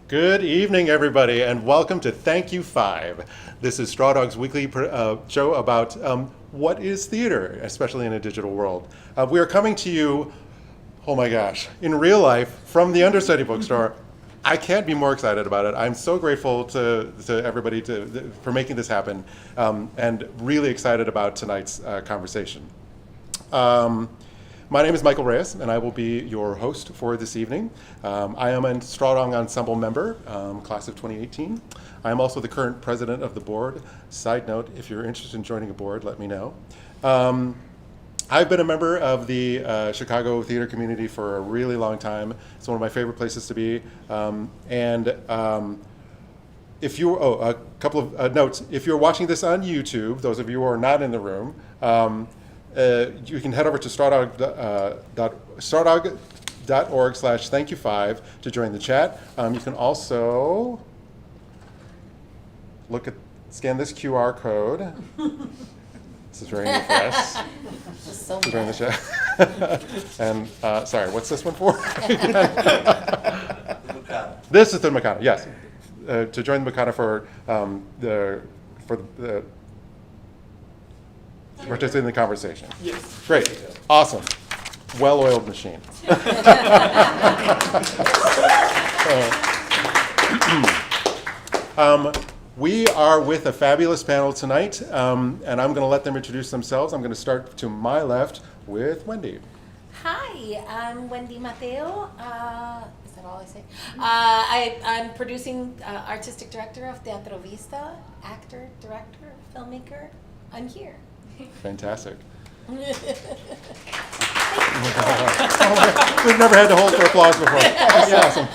Good evening, everybody, and welcome to Thank You 5. This is Straw Dog's weekly show about what is theater, especially in a digital world. We are coming to you, oh my gosh, in real life from the Understudy Bookstore. I can't be more excited about it. I'm so grateful to everybody for making this happen, and really excited about tonight's conversation. My name is Michael Reyes, and I will be your host for this evening. I am a Straw Dog Ensemble member, class of 2018. I am also the current president of the board. Side note, if you're interested in joining a board, let me know. I've been a member of the Chicago theater community for a really long time. It's one of my favorite places to be. If you, a couple of notes. If you're watching this on YouTube, those of you who are not in the room, you can head over to strawdog.org/thankyou5 to join the chat. You can also scan this QR code. This is very new for us. So to join the chat. And sorry, what's this one for? This is the Makana, yes. To join the Makana for the participate in the conversation. Yes. Great. Awesome. Well-oiled machine. We are with a fabulous panel tonight, and I'm going to let them introduce themselves. I'm going to start to my left with Wendy. Hi, I'm Wendy Mateo. Is that all I say? I'm producing artistic director of Teatro Vista, actor, director, filmmaker. I'm here. Fantastic. We've never had to hold for applause before. That's awesome.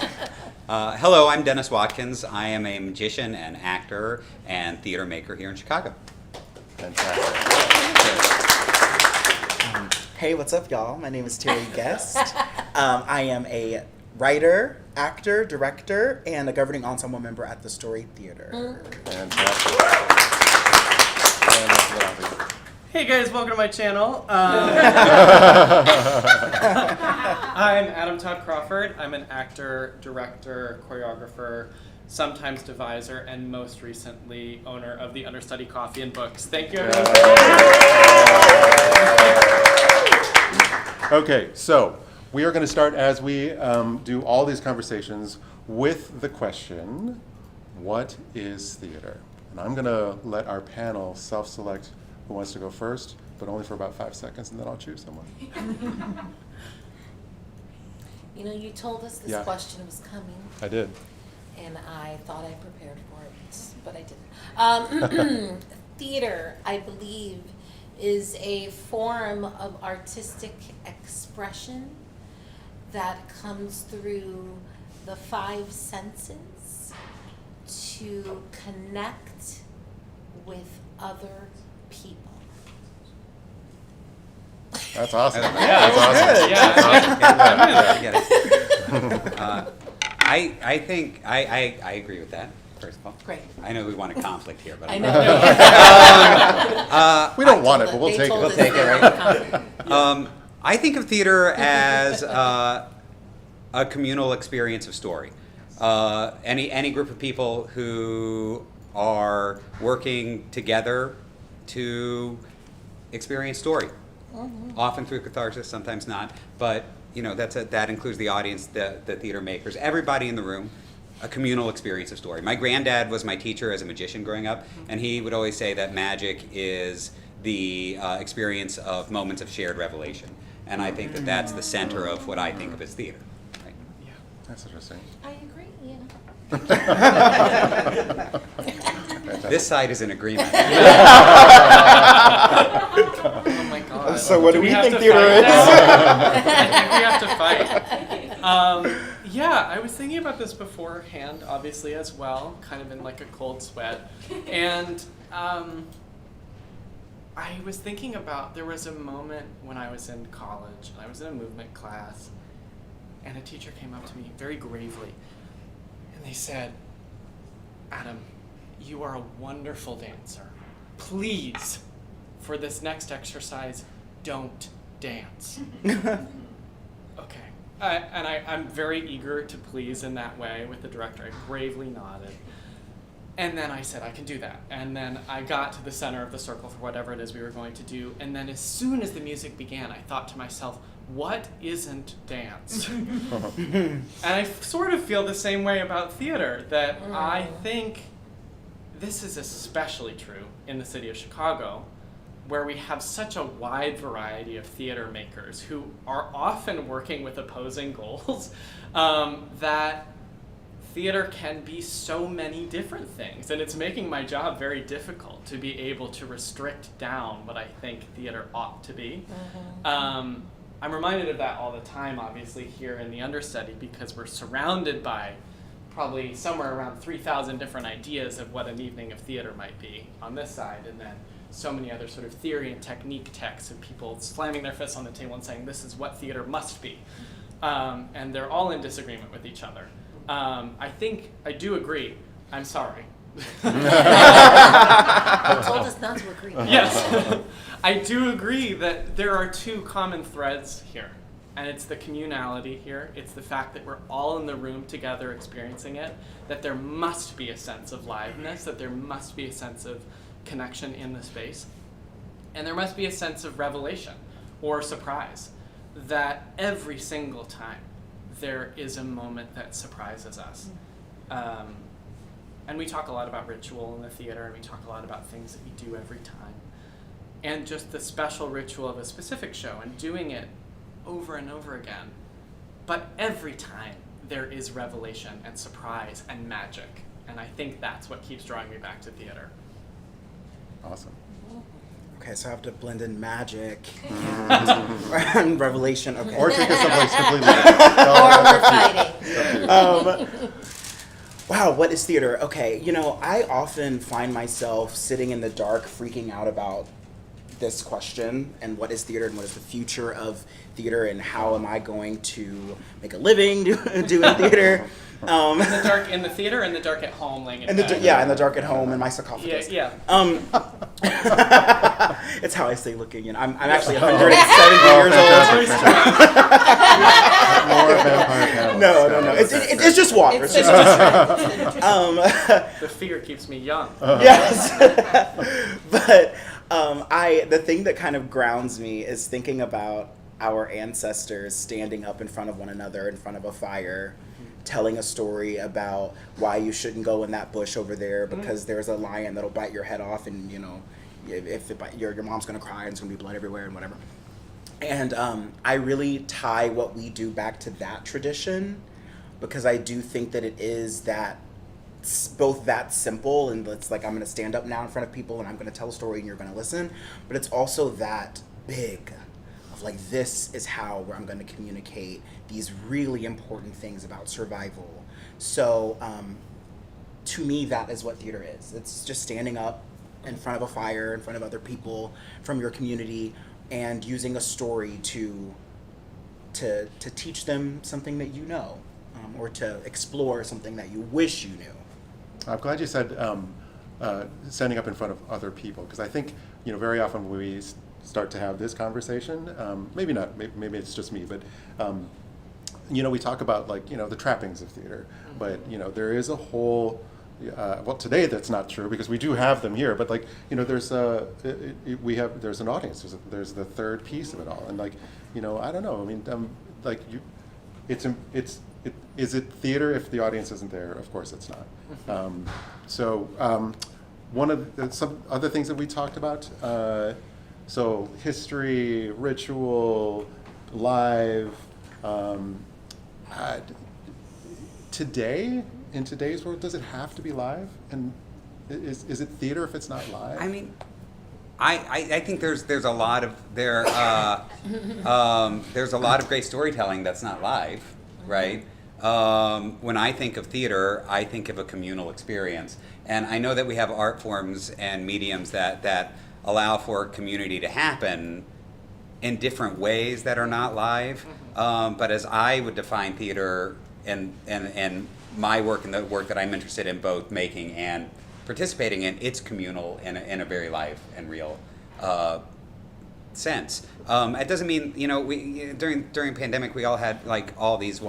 Hello, I'm Dennis Watkins. I am a magician and actor and theater maker here in Chicago. Fantastic. Hey, what's up, y'all? My name is Terry Guest. I am a writer, actor, director, and a governing ensemble member at the Story Theater. Fantastic. Hey guys, welcome to my channel. I'm Adam Todd Crawford. I'm an actor, director, choreographer, sometimes deviser, and most recently owner of the Understudy Coffee and Books. Thank you, everyone. Okay, so we are going to start, as we do all these conversations, with the question, what is theater? And I'm going to let our panel self-select who wants to go first, but only for about 5 seconds, and then I'll choose someone. You know, you told us this question was coming. I did. And I thought I prepared for it, but I didn't. Theater, I believe, is a form of artistic expression that comes through the 5 senses to connect with other people. That's awesome. Yeah, That's awesome. Yeah. That's awesome. I get it. I think I agree with that. First of all, Great. I know we want a conflict here, but I I'm know. We don't want it, but we'll take it. We'll take it, right? I think of theater as a communal experience of story. Any group of people who are working together to experience story, often through catharsis, sometimes not. But that includes the audience, the theater makers, everybody in the room. A communal experience of story. My granddad was my teacher as a magician growing up, and he would always say that magic is the experience of moments of shared revelation. And I think that that's the center of what I think of as theater. Right? Yeah. That's interesting. I agree, This side is in agreement. Oh my God. So what do we think to theater fight is? now? I think we have to fight. Yeah, I was thinking about this beforehand, obviously, as well, kind of in like a cold sweat. And I was thinking about, there was a moment when I was in college, and I was in a movement class, and a teacher came up to me very gravely, and they said, Adam, you are a wonderful dancer. Please, for this next exercise, don't dance. Okay. I'm very eager to please in that way with the director. I gravely nodded. And then I said, I can do that. And then I got to the center of the circle for whatever it is we were going to do. And then as soon as the music began, I thought to myself, what isn't dance? And I sort of feel the same way about theater, that I think this is especially true in the city of Chicago, where we have such a wide variety of theater makers who are often working with opposing goals, that theater can be so many different things. And it's making my job very difficult to be able to restrict down what I think theater ought to be. I'm reminded of that all the time, obviously, here in the understudy, because we're surrounded by probably somewhere around 3,000 different ideas of what an evening of theater might be on this side, and then so many other sort of theory and technique texts of people slamming their fists on the table and saying, this is what theater must be. And they're all in disagreement with each other. I think I do agree. I'm sorry. You told us not to agree. Yes. I do agree that there are two common threads here. And it's the communality here. It's the fact that we're all in the room together experiencing it, that there must be a sense of liveness, that there must be a sense of connection in the space. And there must be a sense of revelation or surprise, that every single time there is a moment that surprises us. And we talk a lot about ritual in the theater, and we talk a lot about things that we do every time. And just the special ritual of a specific show and doing it over and over again. But every time there is revelation and surprise and magic. And I think that's what keeps drawing me back to theater. Awesome. Okay, so I have to blend in magic and revelation. Okay. Or take us someplace completely different. Or we're fighting. Wow, what is theater? Okay, I often find myself sitting in the dark freaking out about this question, and what is theater, and what is the future of theater, and how am I going to make a living doing theater? In the dark in the theater, in the dark at home, laying in bed. In the dark at home in my sarcophagus. Yeah. It's how I stay looking. I'm actually 170 years old. No. It's just water. It's just The fear keeps me young. Yes. But the thing that kind of grounds me is thinking about our ancestors standing up in front of one another in front of a fire, telling a story about why you shouldn't go in that bush over there because there's a lion that'll bite your head off, and if your mom's gonna cry and it's gonna be blood everywhere and whatever. And I really tie what we do back to that tradition, because I do think that it is that both that simple, and it's like, I'm going to stand up now in front of people and I'm going to tell a story and you're going to listen, but it's also that big of like, this is how I'm going to communicate these really important things about survival. So to me, that is what theater is. It's just standing up in front of a fire, in front of other people from your community, and using a story to teach them something that you know, or to explore something that you wish you knew. I'm glad you said standing up in front of other people, because I think very often when we start to have this conversation, maybe not, maybe it's just me, but we talk about the trappings of theater, but there is a whole well, today that's not true because we do have them here, but there's there's an audience, there's the third piece of it all, and I don't know, I mean, is it theater if the audience isn't there? Of course it's not. One of some other things that we talked about, so history, ritual, live, today, in today's world, does it have to be live? And is it theater if it's not live? I mean, I think there's a lot of there's a lot of great storytelling that's not live, right? When I think of theater, I think of a communal experience, and I know that we have art forms and mediums that allow for community to happen in different ways that are not live. But as I would define theater and my work and the work that I'm interested in both making and participating in, it's communal in a very live and real sense. It doesn't mean, we during pandemic we all had like all these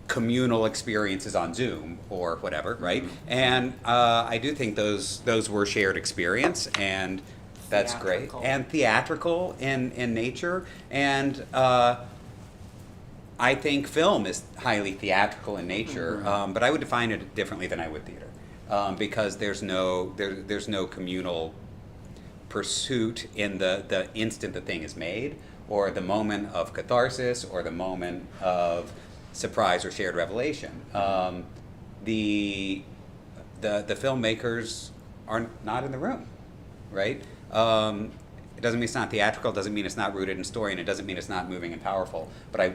communal experiences on Zoom or whatever, right? And I do think those were shared experience, and that's Theatrical. great, and theatrical in nature, and I think film is highly theatrical in nature, but I would define it differently than I would theater, because there's no communal pursuit in the instant the thing is made, or the moment of catharsis, or the moment of surprise or shared revelation. The filmmakers are not in the room, right? It doesn't mean it's not theatrical. It doesn't mean it's not rooted in story, and it doesn't mean it's not moving and powerful. But I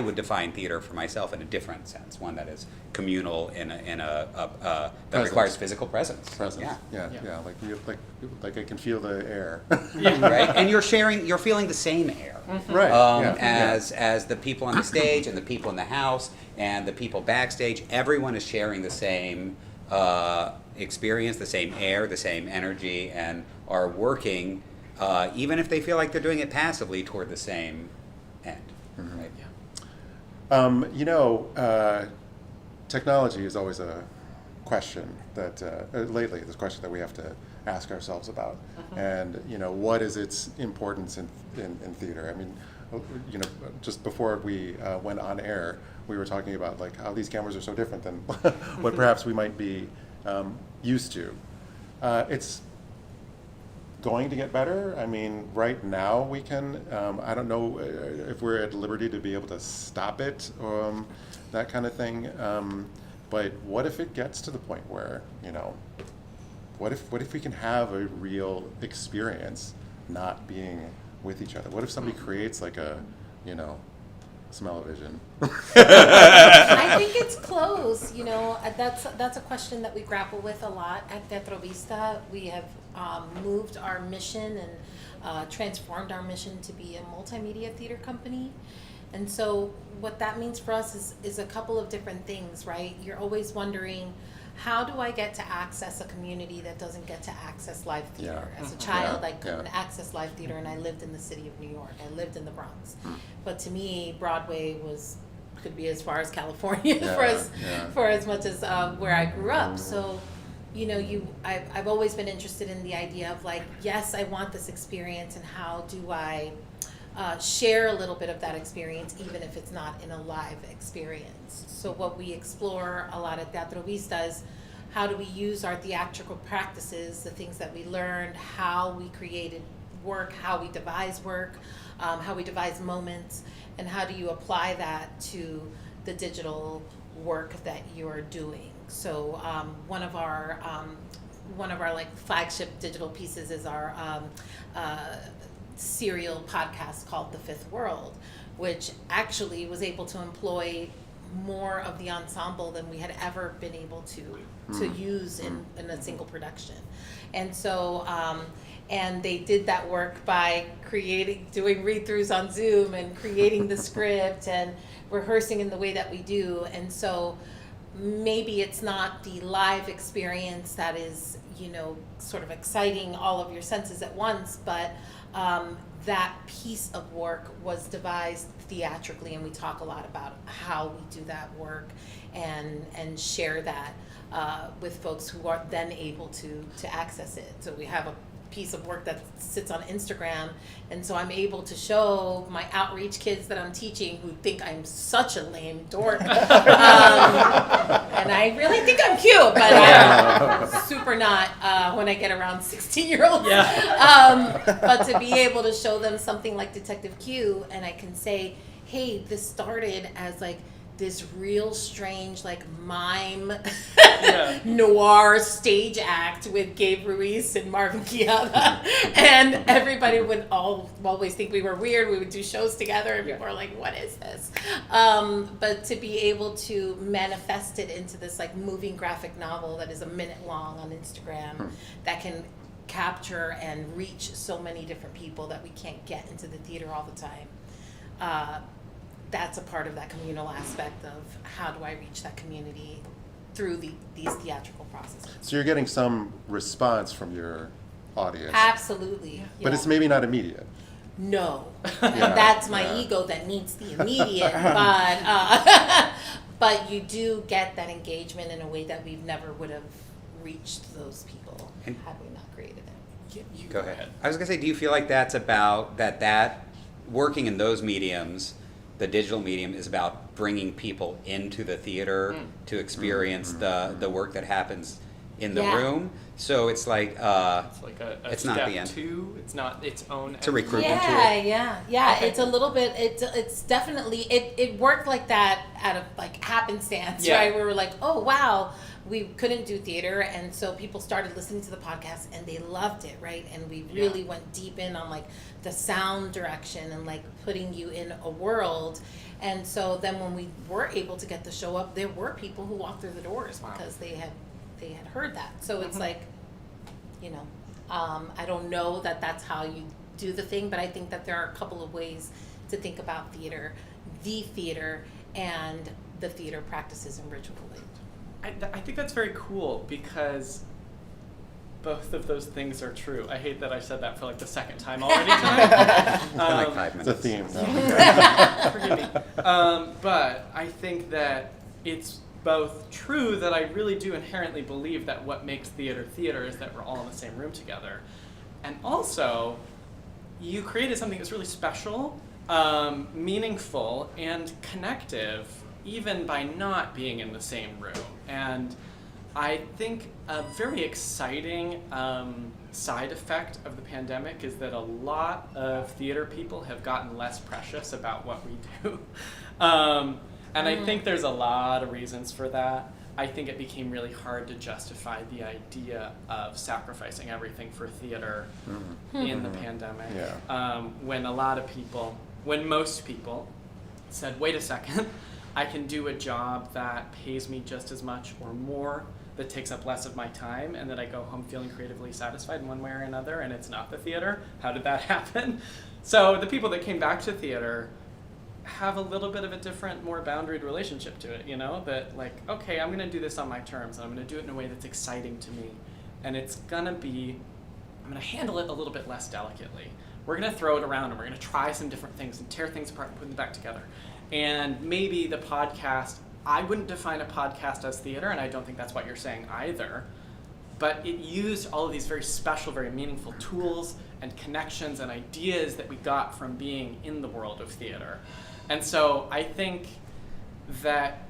would define theater for myself in a different sense, one that is communal that requires physical presence. Yeah. Like I can feel the air. Right, and you're feeling the same air. Right. As the people on the stage and the people in the house and the people backstage. Everyone is sharing the same experience, the same air, the same energy, and are working, even if they feel like they're doing it passively, toward the same end. Right? Technology is always a question that lately this question that we have to ask ourselves about, and what is its importance in theater? I mean, just before we went on air, we were talking about like how these cameras are so different than what perhaps we might be used to. It's going to get better. I mean, right now we can. I don't know if we're at liberty to be able to stop it, that kind of thing. But what if it gets to the point where what if we can have a real experience not being with each other? What if somebody creates like a smell-o-vision? I think it's close. That's a question that we grapple with a lot at Teatro Vista. We have moved our mission and transformed our mission to be a multimedia theater company. And so what that means for us is a couple of different things, right? You're always wondering, how do I get to access a community that doesn't get to access live theater? Yeah. As a child, Yeah. I couldn't access live theater, and I lived in the city of New York. I lived in the Bronx. But to me, Broadway could be as far as California for as much as where I grew up. So, I've always been interested in the idea of like, yes, I want this experience, and how do I share a little bit of that experience, even if it's not in a live experience. So what we explore a lot at Teatro Vista is how do we use our theatrical practices, the things that we learned, how we created work, how we devise work, how we devise moments, and how do you apply that to the digital work that you're doing. So one of our like flagship digital pieces is our serial podcast called The Fifth World, which actually was able to employ more of the ensemble than we had ever been able to use in a single production. And so and they did that work by doing read-throughs on Zoom and creating the script and rehearsing in the way that we do. And so maybe it's not the live experience that is, sort of exciting all of your senses at once, but that piece of work was devised theatrically, and we talk a lot about how we do that work and share that with folks who are then able to access it. So we have a piece of work that sits on Instagram, and so I'm able to show my outreach kids that I'm teaching who think I'm such a lame dork. And I really think I'm cute, but I'm super not when I get around 16-year-olds. But to be able to show them something like Detective Q, and I can say, hey, this started as like this real strange like mime noir stage act with Gabe Ruiz and Marvin Chiava, and everybody would always think we were weird. We would do shows together and people are like, what is this? But to be able to manifest it into this like moving graphic novel that is a minute long on Instagram that can capture and reach so many different people that we can't get into the theater all the time. That's a part of that communal aspect of how do I reach that community through these theatrical processes. So you're getting some response from your audience. Absolutely. But yeah. it's maybe not immediate. No, Yeah, and that's my yeah. ego that needs the immediate, but you do get that engagement in a way that we've never would have reached those people And- had we not created it. You Go ahead. I was gonna say, do you feel like that's about that working in those mediums, the digital medium is about bringing people into the theater to experience the work that happens in the Yeah. room? So it's like, It's like a It's not step the end. two. It's not its own. It's a recruitment Yeah. Okay. It's a little bit. It's definitely it worked like that out of like happenstance, Yeah. right? We were like, oh wow, we couldn't do theater, and so people started listening to the podcast, and they loved it, right? And we really went deep in on like the sound direction and like putting you in a world. And so then when we were able to get the show up, there were people who walked through the doors Wow. because they had heard that. So it's like, you know, I don't know that that's how you do the thing, but I think that there are a couple of ways to think about theater, the theater, and the theater practices and ritually. I think that's very cool because both of those things are true. I hate that I said that for like the second time already tonight. in like 5 It's a minutes. theme. No. Forgive me. But I think that it's both true that I really do inherently believe that what makes theater theater is that we're all in the same room together. And also, you created something that's really special, meaningful, and connective, even by not being in the same room. And I think a very exciting side effect of the pandemic is that a lot of theater people have gotten less precious about what we do. And I think there's a lot of reasons for that. I think it became really hard to justify the idea of sacrificing everything for theater in the pandemic. Yeah. When most people said, wait a second, I can do a job that pays me just as much or more, that takes up less of my time, and that I go home feeling creatively satisfied in one way or another, and it's not the theater. How did that happen? So the people that came back to theater have a little bit of a different, more boundaried relationship to it, you know? That like, okay, I'm gonna do this on my terms, and I'm gonna do it in a way that's exciting to me. And I'm gonna handle it a little bit less delicately. We're gonna throw it around, and we're gonna try some different things and tear things apart and put them back together. And maybe the podcast, I wouldn't define a podcast as theater, and I don't think that's what you're saying either. But it used all of these very special, very meaningful tools and connections and ideas that we got from being in the world of theater. And so I think that,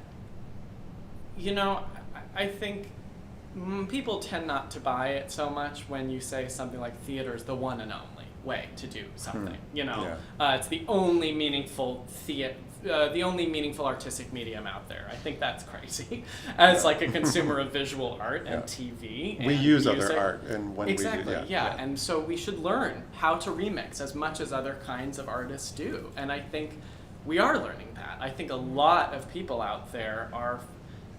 you know, I think people tend not to buy it so much when you say something like theater is the one and only way to do something. You know, it's the only meaningful the only meaningful artistic medium out there. I think that's crazy. As like a consumer of visual art and TV. We and use music. other art, and when Exactly, we do, yeah. And so we should learn how to remix as much as other kinds of artists do. And I think we are learning that. I think a lot of people out there are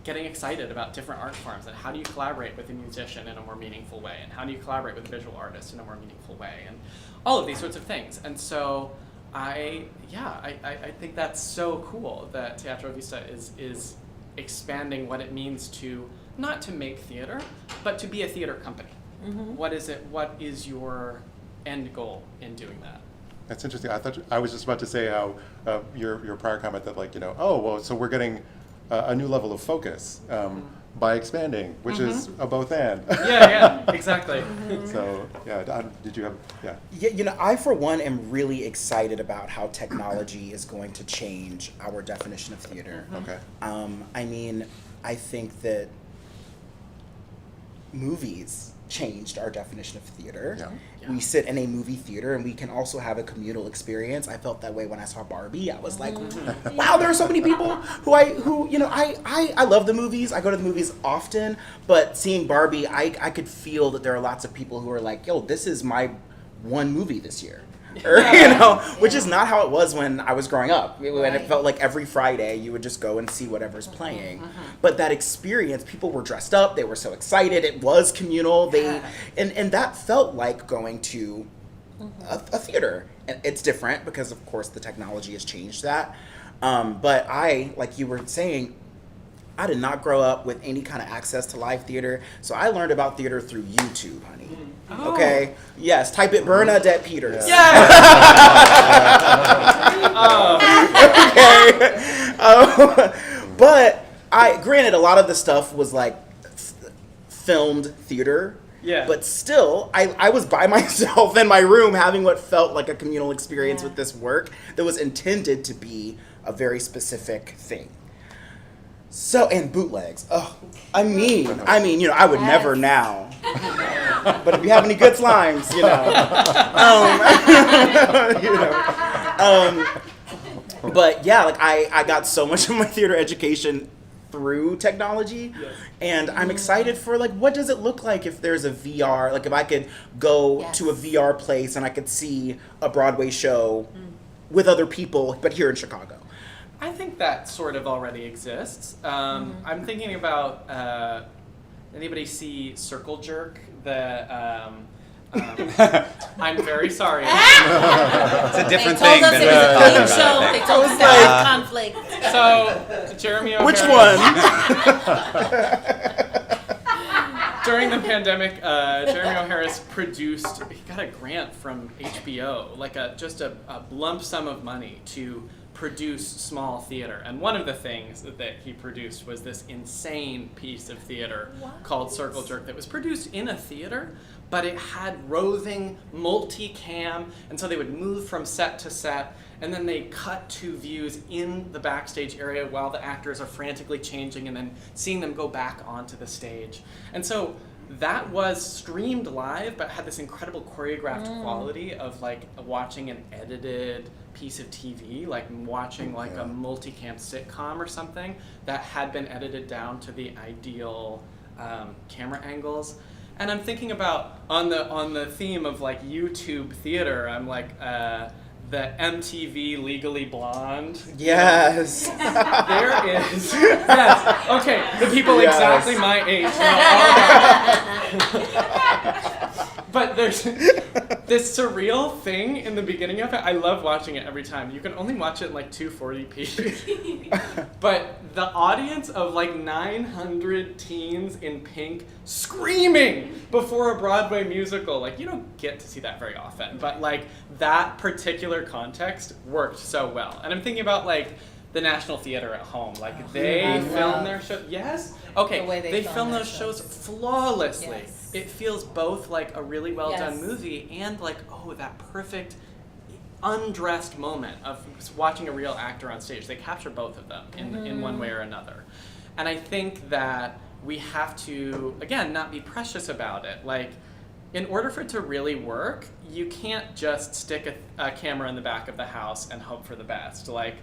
getting excited about different art forms and how do you collaborate with a musician in a more meaningful way, and how do you collaborate with a visual artist in a more meaningful way, and all of these sorts of things. And so I think that's so cool that Teatro Vista is expanding what it means to not to make theater, but to be a theater company. What is it? What is your end goal in doing that? That's interesting. I was just about to say how your prior comment that, like, you know, oh well, so we're getting a new level of focus by expanding, which is a both and. Yeah, exactly. So yeah, did you have Yeah, you know, I for one am really excited about how technology is going to change our definition of theater. Okay. I mean, I think that movies changed our definition of theater. Yeah. We sit in a movie theater and we can also have a communal experience. I felt that way when I saw Barbie. I was like, wow, there are so many people who you know, I love the movies. I go to the movies often, but seeing Barbie, I could feel that there are lots of people who are like, yo, this is my one movie this year. Or, you know, which is not how it was when I was growing up. When it felt like every Friday you would just go and see whatever's playing. But that experience, people were dressed up, they were so excited, it was communal. And that felt like going to a theater. And it's different because, of course, the technology has changed that. But I, like you were saying, I did not grow up with any kind of access to live theater, so I learned about theater through YouTube, honey. Oh. Okay? Yes, type it Bernadette Peters. Yeah. Okay. But granted, a lot of the stuff was like filmed theater. Yeah. But still, I was by myself in my room having what felt like a communal experience with this work that was intended to be a very specific thing. So, and bootlegs. Oh, I mean, I would never now. But if you have any good slimes, but yeah, like I got so much of my theater education through technology, and I'm excited for like what does it look like if there's a VR, like if I could go to a VR place and I could see a Broadway show with other people, but here in Chicago. I think that sort of already exists. I'm thinking about anybody see Circle Jerk? I'm very sorry. It's a different They thing told us than it we was were a talking game about, show. I They think. told us there was conflict. So, Jeremy O'Hara. Which one? During the pandemic, Jeremy O'Hara's produced, he got a grant from HBO, like just a lump sum of money to produce small theater. And one of the things that he produced was this insane piece of theater called Circle Jerk that was produced in a theater, but it had roving multi-cam, and so they would move from set to set, and then they cut to views in the backstage area while the actors are frantically changing and then seeing them go back onto the stage. And so that was streamed live, but had this incredible choreographed quality of like watching an edited piece of TV, like watching like a multicam sitcom or something that had been edited down to the ideal camera angles. And I'm thinking about on the theme of like YouTube theater, I'm like the MTV Legally Blonde. Yes. There is. Yes. Okay. The people exactly my age know all. But there's this surreal thing in the beginning of it. I love watching it every time. You can only watch it in like 240p. But the audience of like 900 teens in pink screaming before a Broadway musical, like you don't get to see that very often. But like that particular context worked so well. And I'm thinking about like the National Theater at home. Like they film their show. Yes? Okay. The way they film film their those shows shows. flawlessly. Yes. It feels both like a really well done Yes. movie and like, oh, that perfect undressed moment of watching a real actor on stage. They capture both of them in one way or another. And I think that we have to, again, not be precious about it. Like, in order for it to really work, you can't just stick a camera in the back of the house and hope for the best. Like,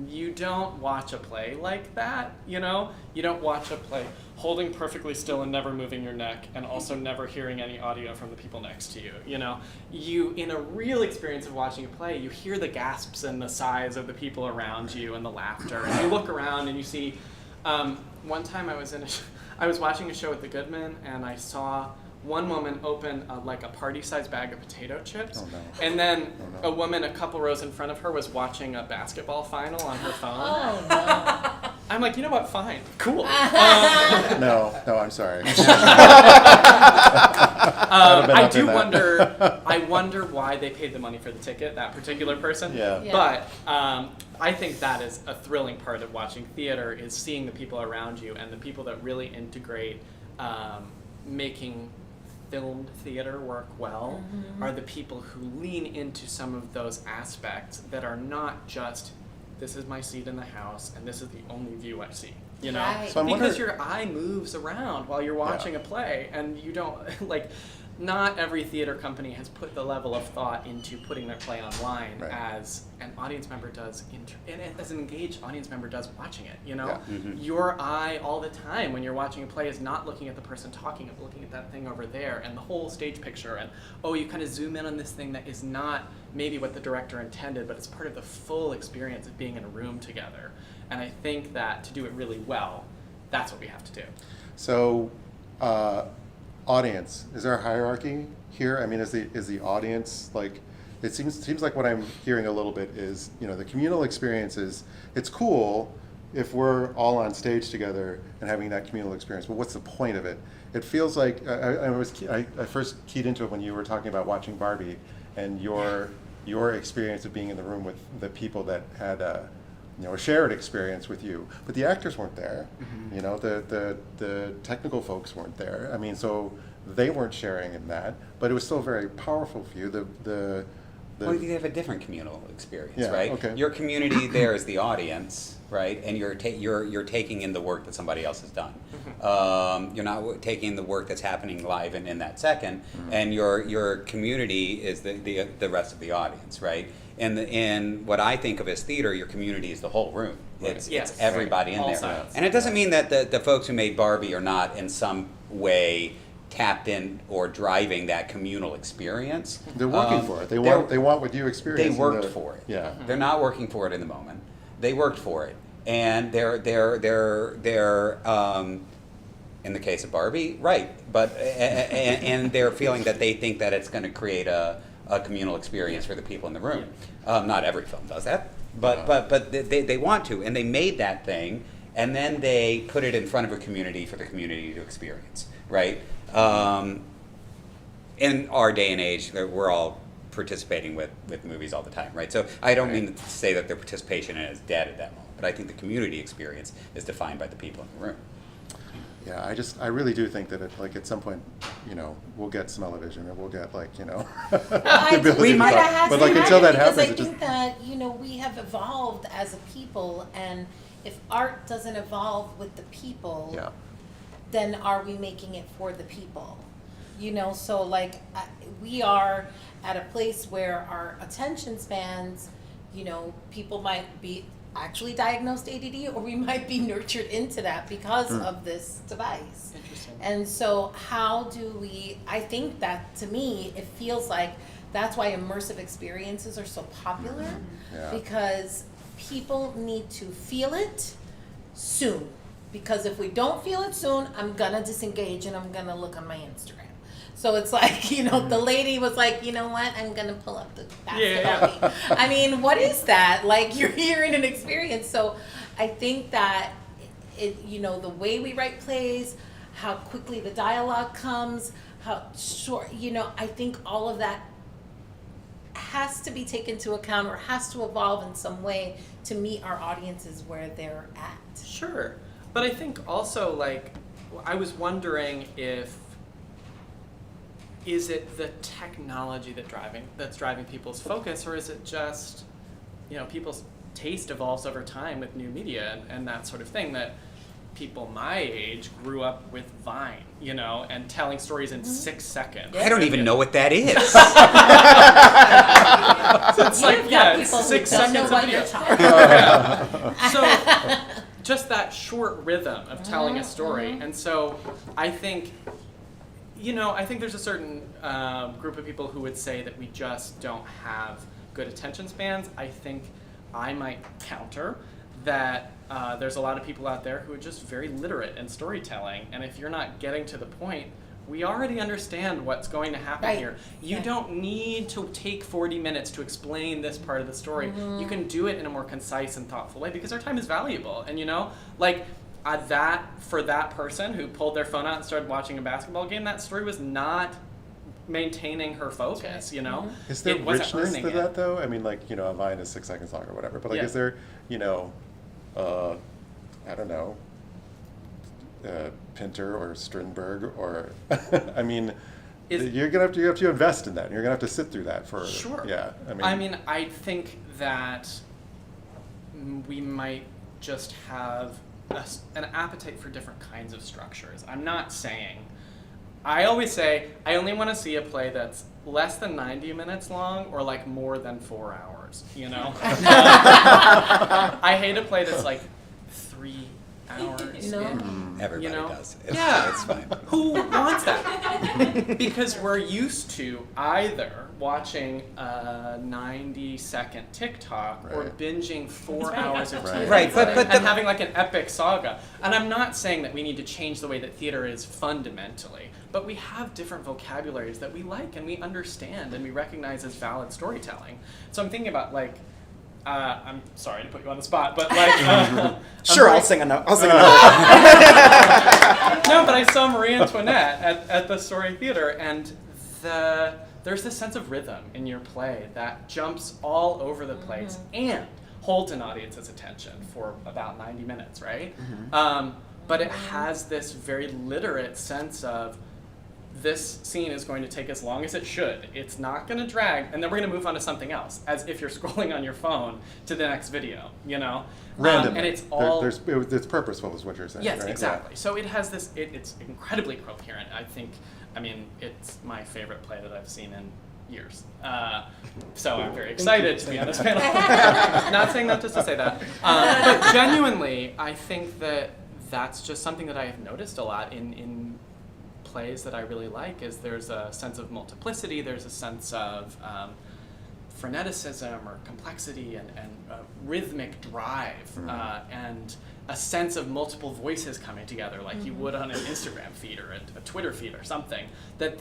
you don't watch a play like that, you know? You don't watch a play holding perfectly still and never moving your neck and also never hearing any audio from the people next to you, you know? You, in a real experience of watching a play, you hear the gasps and the sighs of the people around you and the laughter. And you look around and you see, one time I was watching a show at the Goodman and I saw one woman open like a party-sized bag of potato chips, and then a woman a couple rows in front of her was watching a basketball final on her phone. Oh no. I'm like, you know what? Fine, cool. No, I'm sorry. I do wonder. I wonder why they paid the money for the ticket. That particular person. Yeah. But I think that is a thrilling part of watching theater is seeing the people around you and the people that really integrate making filmed theater work well are the people who lean into some of those aspects that are not just this is my seat in the house and this is the only view I see, you know? Right. So I'm Because wondering- your eye moves around while you're watching a play and you don't, like, not every theater company has put the level of thought into putting their play online Right. as an audience member does, and as an engaged audience member does watching it, you know? Yeah. Your eye all the time when you're watching a play is not looking at the person talking, but looking at that thing over there and the whole stage picture, and oh, you kind of zoom in on this thing that is not maybe what the director intended, but it's part of the full experience of being in a room together. And I think that to do it really well, that's what we have to do. So, audience, is there a hierarchy here? I mean, is the audience like? It seems like what I'm hearing a little bit is, you know, the communal experience is, it's cool, if we're all on stage together and having that communal experience, well, what's the point of it? It feels like I first keyed into it when you were talking about watching Barbie and your experience of being in the room with the people that had a shared experience with you, but the actors weren't there. The technical folks weren't there. I mean, so they weren't sharing in that, but it was still very powerful for you. Well, you have a different communal experience, Yeah, right? okay. Your community there is the audience, right? And you're taking in the work that somebody else has done. You're not taking the work that's happening live in that second, and your community is the rest of the audience, right? And what I think of as theater, your community is the whole room. It's everybody in All there. sides. And it doesn't mean that the folks who made Barbie are not in some way tapped in or driving that communal experience. They're working for it. They want what you experienced. They worked for it. Yeah. They're not working for it in the moment. They worked for it, and they're in the case of Barbie, right? But and they're feeling that they think that it's going to create a communal experience for the people in the room. Not every film does that, but they want to, and they made that thing, and then they put it in front of a community for the community to experience, right? In our day and age, we're all participating with movies all the time, right? So I don't mean to say that their participation in it is dead at that moment, but I think the community experience is defined by the people in the room. Yeah, I really do think that at some point, we'll get smell-o-vision, or we'll get I the do ability think to that talk. has But to until that happen, happens, because I think that we have evolved as a people, and if art doesn't evolve with the people, yeah. then are we making it for the people? So we are at a place where our attention spans, people might be actually diagnosed ADD, or we might be nurtured into that because of this device. Interesting. And so how do I think that, to me, it feels like that's why immersive experiences are so popular, Yeah. because people need to feel it soon. Because if we don't feel it soon, I'm gonna disengage and I'm gonna look on my Instagram. So it's like, the lady was like, you know what, I'm gonna pull up the basketball game. I mean, what is that? You're hearing an experience. So I think that the way we write plays, how quickly the dialogue comes, how short, I think all of that has to be taken into account, or has to evolve in some way to meet our audiences where they're at. Sure. But I think also, I was wondering is it the technology that's driving people's focus, or is it just, people's taste evolves over time with new media and that sort of thing, that people my age grew up with Vine, and telling stories in 6 seconds. I don't even know what that is. So it's it's 6 seconds of video. So just that short rhythm of telling a story. And so I think, there's a certain group of people who would say that we just don't have good attention spans. I think I might counter that there's a lot of people out there who are just very literate in storytelling. And if you're not getting to the point, we already understand what's going to happen here. You don't need to take 40 minutes to explain this part of the story. You can do it in a more concise and thoughtful way, because our time is valuable. And for that person who pulled their phone out and started watching a basketball game, that story was not maintaining her focus, Is there It wasn't richness earning to it. that, though? I mean, a Vine is 6 seconds long or whatever, but is there, I don't know, Pinter or Strindberg, or I mean, you're gonna have to invest in that. And you're gonna have to sit through that for Sure. Yeah, I think that we might just have an appetite for different kinds of structures. I'm not saying. I always say I only want to see a play that's less than 90 minutes long, or more than 4 hours. I hate a play that's 3 hours. No. Everybody does. Yeah. It's fine. Who wants that? Because we're used to either watching a 90-second TikTok or Right. binging 4 hours of TV. Right, but and having an epic saga. And I'm not saying that we need to change the way that theater is fundamentally, but we have different vocabularies that we like and we understand and we recognize as valid storytelling. So I'm thinking about I'm sorry to put you on the spot, but like, Sure, I'll sing another. no, but I saw Marie Antoinette at the Story Theater, and there's this sense of rhythm in your play that jumps all over the place and holds an audience's attention for about 90 minutes, right? But it has this very literate sense of this scene is going to take as long as it should. It's not going to drag, and then we're going to move on to something else, as if you're scrolling on your phone to the next video, you know? Randomly. And it's all... It's purposeful is what you're saying, Yes, right? exactly. So it has this, it's incredibly coherent. I mean, it's my favorite play that I've seen in years. So I'm very excited to be on this panel. Not saying that just to say that. But genuinely, I think that that's just something that I have noticed a lot in plays that I really like, is there's a sense of multiplicity, there's a sense of freneticism or complexity and rhythmic drive, and a sense of multiple voices coming together like you would on an Instagram feed or a Twitter feed or something, that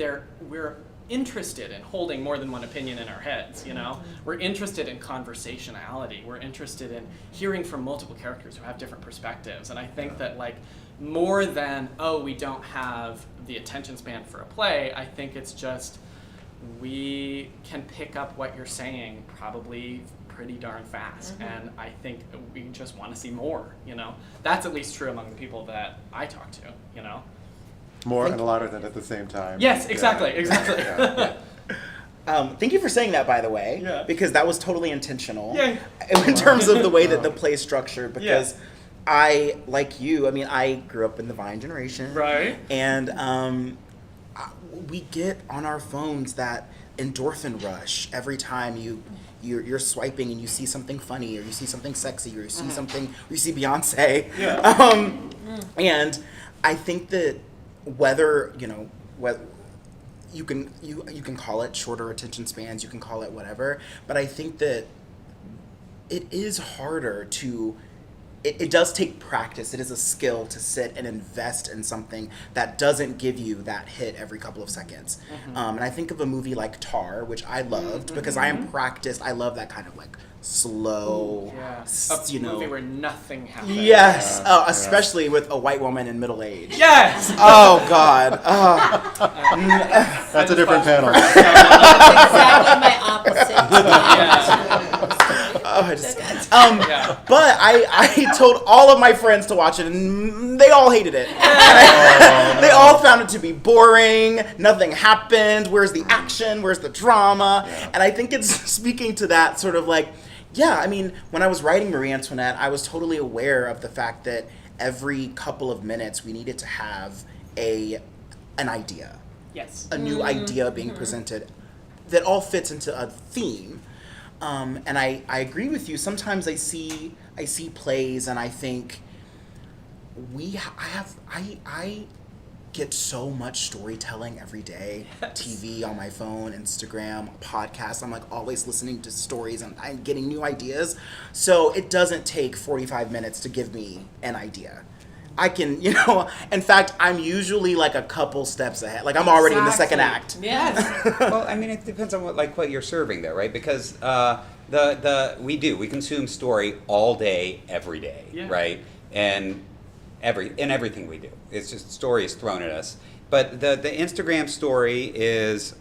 we're interested in holding more than one opinion in our heads, you know? We're interested in conversationality, we're interested in hearing from multiple characters who have different perspectives, and I think that like more than, oh, we don't have the attention span for a play, I think it's just we can pick up what you're saying probably pretty darn fast, and I think we just want to see more, you know? That's at least true among the people that I talk to, you know? More and louder than at the same time. Yes, exactly, exactly. Thank you for saying that, by the way, Yeah. because that was totally intentional Yay. in terms of the way that the play is structured, because Yeah. I, like you, I mean, I grew up in the Vine generation. Right. And we get on our phones that endorphin rush every time you're swiping and you see something funny or you see something sexy or you see something, or you see Beyonce. Yeah. And I think that whether you can call it shorter attention spans, you can call it whatever, but I think that it is harder to, it does take practice. It is a skill to sit and invest in something that doesn't give you that hit every couple of seconds. And I think of a movie like Tar, which I loved because I am practiced. I love that kind of like slow, A movie where nothing happens. Yes, especially with a white woman in middle age. Yes! Oh God. That's a different panel. That's exactly my opposite. But I told all of my friends to watch it, and they all hated it. They all found it to be boring. Nothing happened. Where's the action? Where's the drama? And I think it's speaking to that sort of like, yeah. I mean, when I was writing Marie Antoinette, I was totally aware of the fact that every couple of minutes we needed to have an idea, Yes. a new idea being presented that all fits into a theme. And I agree with you. Sometimes I see plays and I think I get so much storytelling every day. TV, on my phone, Instagram, podcasts. I'm like always listening to stories and I'm getting new ideas. So it doesn't take 45 minutes to give me an idea. I can, in fact, I'm usually like a couple steps ahead. Like I'm already in the second act. Yes. Well, I mean, it depends on what you're serving there, right? Because we consume story all day, every day, right? And everything we do, it's just story is thrown at us. But the Instagram story is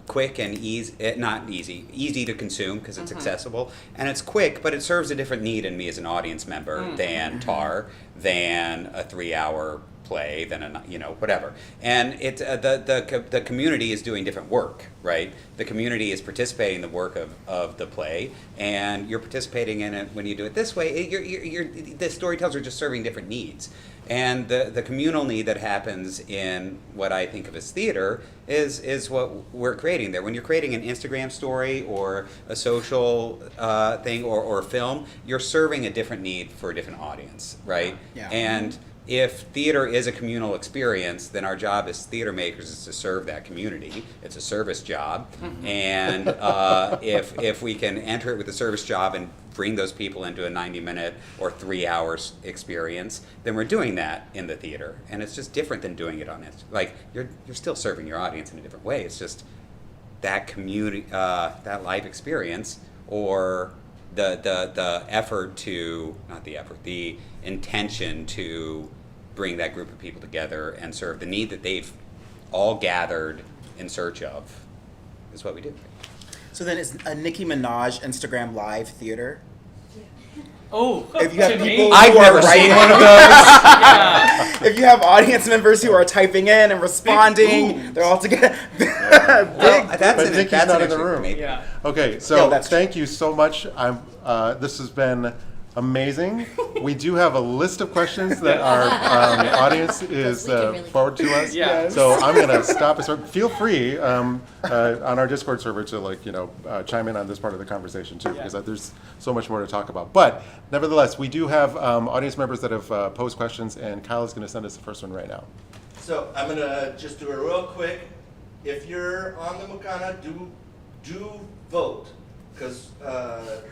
quick and easy to consume because it's accessible and it's quick, but it serves a different need in me as an audience member than Tar, than a 3-hour play, than whatever. And it the community is doing different work, right? The community is participating in the work of the play, and you're participating in it when you do it this way. The storytellers are just serving different needs. And the communal need that happens in what I think of as theater is what we're creating there. When you're creating an Instagram story or a social thing or a film, you're serving a different need for a different audience, right? Yeah. And if theater is a communal experience, then our job as theater makers is to serve that community. It's a service job. And if we can enter it with a service job and bring those people into a 90-minute or 3 hours experience, then we're doing that in the theater. And it's just different than doing it on it. Like, you're still serving your audience in a different way. It's just that community, that live experience, or the effort to, not the effort, the intention to bring that group of people together and serve the need that they've all gathered in search of is what we do. So then is a Nicki Minaj Instagram Live theater? Oh, If you have to me? people I've who are never seen writing, one of those. Yeah. if you have audience members who are typing in and responding, they're all together. Well, But that's an Nikki's that's not an in the interesting- room. maybe. Yeah. Okay, so No, that's thank you so much. This has been amazing. We do have a list of questions that our audience is We can really forward to us. Yeah. So I'm going to stop. Feel free on our Discord server to chime in on this part of the conversation too, Yeah. because there's so much more to talk about. But nevertheless, we do have audience members that have posed questions, and Kyle is going to send us the first one right now. So I'm gonna just do it real quick. If you're on the Mukana, do vote, because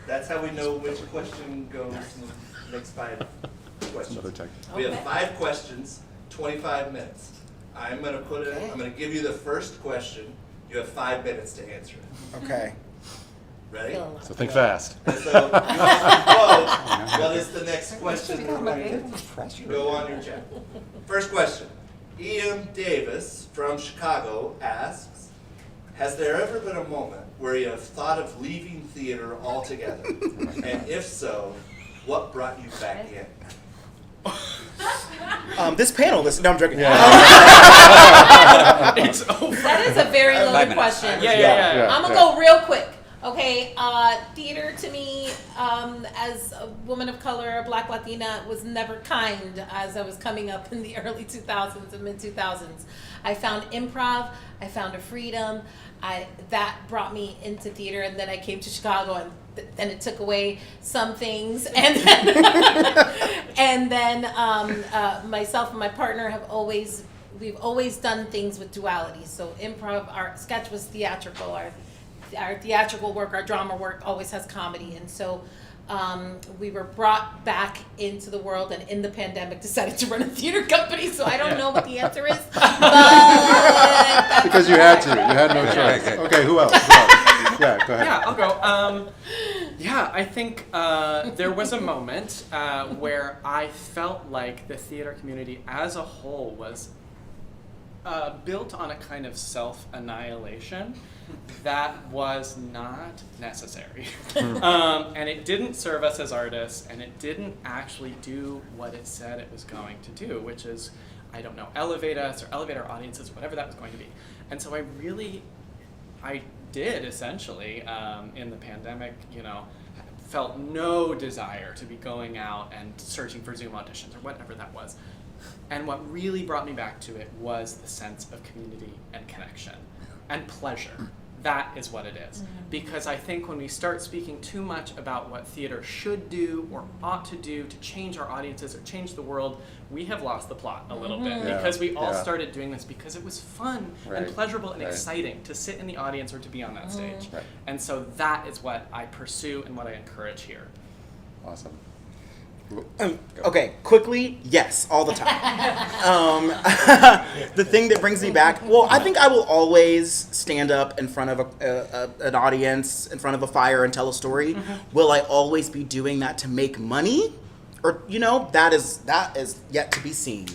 that's how we know which question goes in the next 5 questions. Another tech. We have Okay. 5 questions, 25 minutes. I'm gonna put it. Okay. I'm gonna give you the first question. You have 5 minutes to answer it. Okay. Ready? Feeling left So think out. fast. And so you have to vote. What is the next question? Go on your chat. First question. Ian Davis from Chicago asks, has there ever been a moment where you have thought of leaving theater altogether? And if so, what brought you back in? This panel, no, I'm joking. It's over. That is a very 5 loaded minutes. question. Yeah. I'm gonna go real quick. Okay, theater to me, as a woman of color, a Black Latina, was never kind as I was coming up in the early 2000s and mid 2000s. I found improv, I found a freedom, that brought me into theater, and then I came to Chicago, and then it took away some things, and then, myself and my partner we've always done things with duality. So improv, our sketch was theatrical, our theatrical work, our drama work always has comedy, and so we were brought back into the world, and in the pandemic decided to run a theater company. So I don't know what the answer is, but Because you had to. You had no choice. Okay. Okay, who else? Yeah, go ahead. Yeah, I'll go. Yeah, I think there was a moment where I felt like the theater community as a whole was built on a kind of self-annihilation that was not necessary. And it didn't serve us as artists, and it didn't actually do what it said it was going to do, which is, I don't know, elevate us or elevate our audiences, whatever that was going to be. And so I did essentially, in the pandemic, felt no desire to be going out and searching for Zoom auditions or whatever that was. And what really brought me back to it was the sense of community and connection and pleasure. That is what it is. Because I think when we start speaking too much about what theater should do or ought to do to change our audiences or change the world, we have lost the plot a little bit. Yeah. Because we all Yeah. started doing this because it was fun Right. and pleasurable and Right. exciting to sit in the audience or to be on that stage. Right. And so that is what I pursue and what I encourage here. Awesome. Okay, quickly, yes, all the time. The thing that brings me back, well, I think I will always stand up in front of an audience, in front of a fire, and tell a story. Will I always be doing that to make money? Or, that is yet to be seen.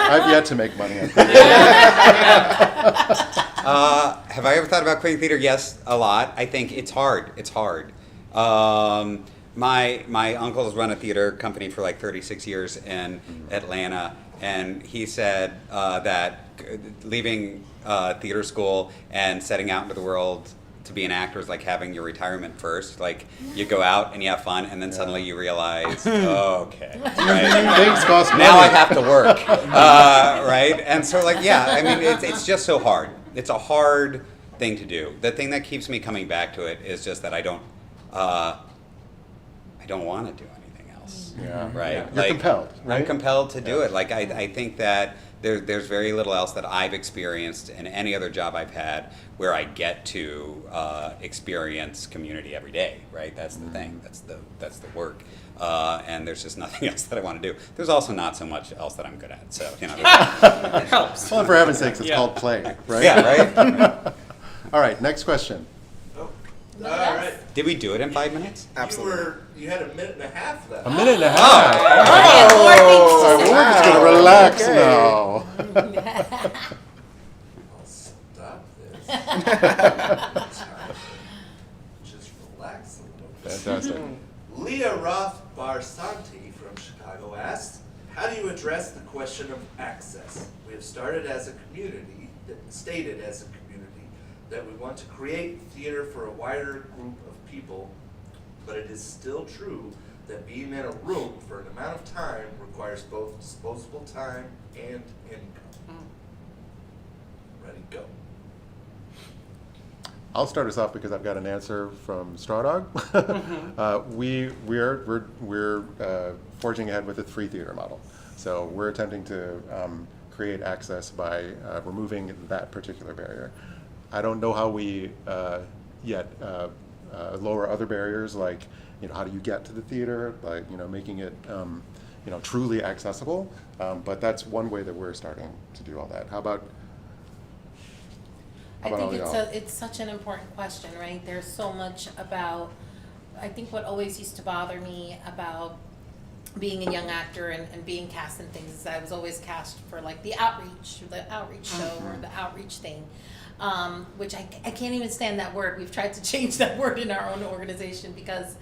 I've yet to make money. I think. Have I ever thought about quitting theater? Yes, a lot. I think it's hard. It's hard. My uncle's run a theater company for like 36 years in Atlanta, and he said that leaving theater school and setting out into the world to be an actor is like having your retirement first. Like, you go out and you have fun, and then suddenly you realize, okay, right? Things cost money. Now I have to work, right? And so, like, yeah, I mean, it's just so hard. It's a hard thing to do. The thing that keeps me coming back to it is just that I don't want to do anything else. Yeah. Right? You're compelled, right? I'm compelled to do it. Like, I think that there's very little else that I've experienced in any other job I've had where I get to experience community every day, right? That's the thing. That's the work. And there's just nothing else that I want to do. There's also not so much else that I'm good at. So, It helps. Well, for heaven's sakes, it's Yeah. called play, right? yeah, right? All right, next question. Oh. No, All yes. right. Did we do it in 5 minutes? Absolutely. You had a minute and a half left. A minute and a half. More All things right, to well, we're just say. going to relax Okay. now. I'll stop this. Just relax a little bit. Fantastic. Leah Roth Barsanti from Chicago asks, how do you address the question of access? We have stated as a community that we want to create theater for a wider group of people, but it is still true that being in a room for an amount of time requires both disposable time and income. Ready, go. I'll start us off because I've got an answer from Straw Dog. We're forging ahead with a free theater model. So we're attempting to create access by removing that particular barrier. I don't know how we yet lower other barriers, like, you know, how do you get to the theater, like, you know, making it you know, truly accessible. But that's one way that we're starting to do all that. How about I all think y'all? it's such an important question, right? There's so much about, I think what always used to bother me about being a young actor and being cast in things is I was always cast for like the outreach show or the outreach thing, which I can't even stand that word. We've tried to change that word in our own organization because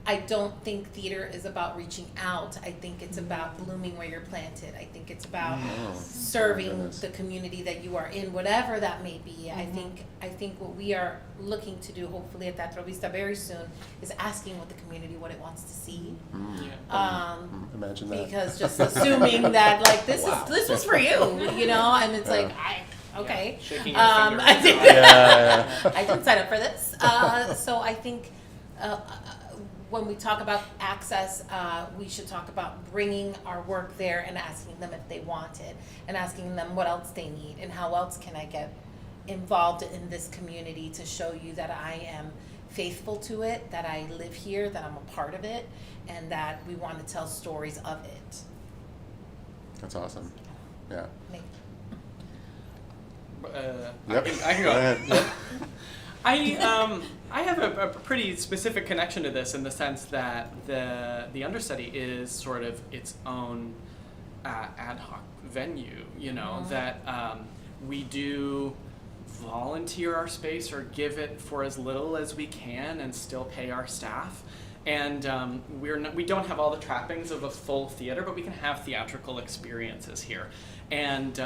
I don't think theater is about reaching out. I think it's about blooming where you're planted. I think it's about serving the community that you are in, whatever that may be. I think what we are looking to do, hopefully at Teatro Vista very soon, is asking what the community what it wants to see. Imagine that. Because just assuming that like this was for you, you know, and it's like okay. Shaking your finger. I didn't sign up for this. So I think when we talk about access, we should talk about bringing our work there and asking them if they want it, and asking them what else they need and how else can I get involved in this community to show you that I am faithful to it, that I live here, that I'm a part of it, and that we want to tell stories of it. That's awesome. Yeah. I can go. ahead. Yep. I have a pretty specific connection to this in the sense that the understudy is sort of its own ad hoc venue, you know, that we do volunteer our space or give it for as little as we can and still pay our staff. And we don't have all the trappings of a full theater, but we can have theatrical experiences here. And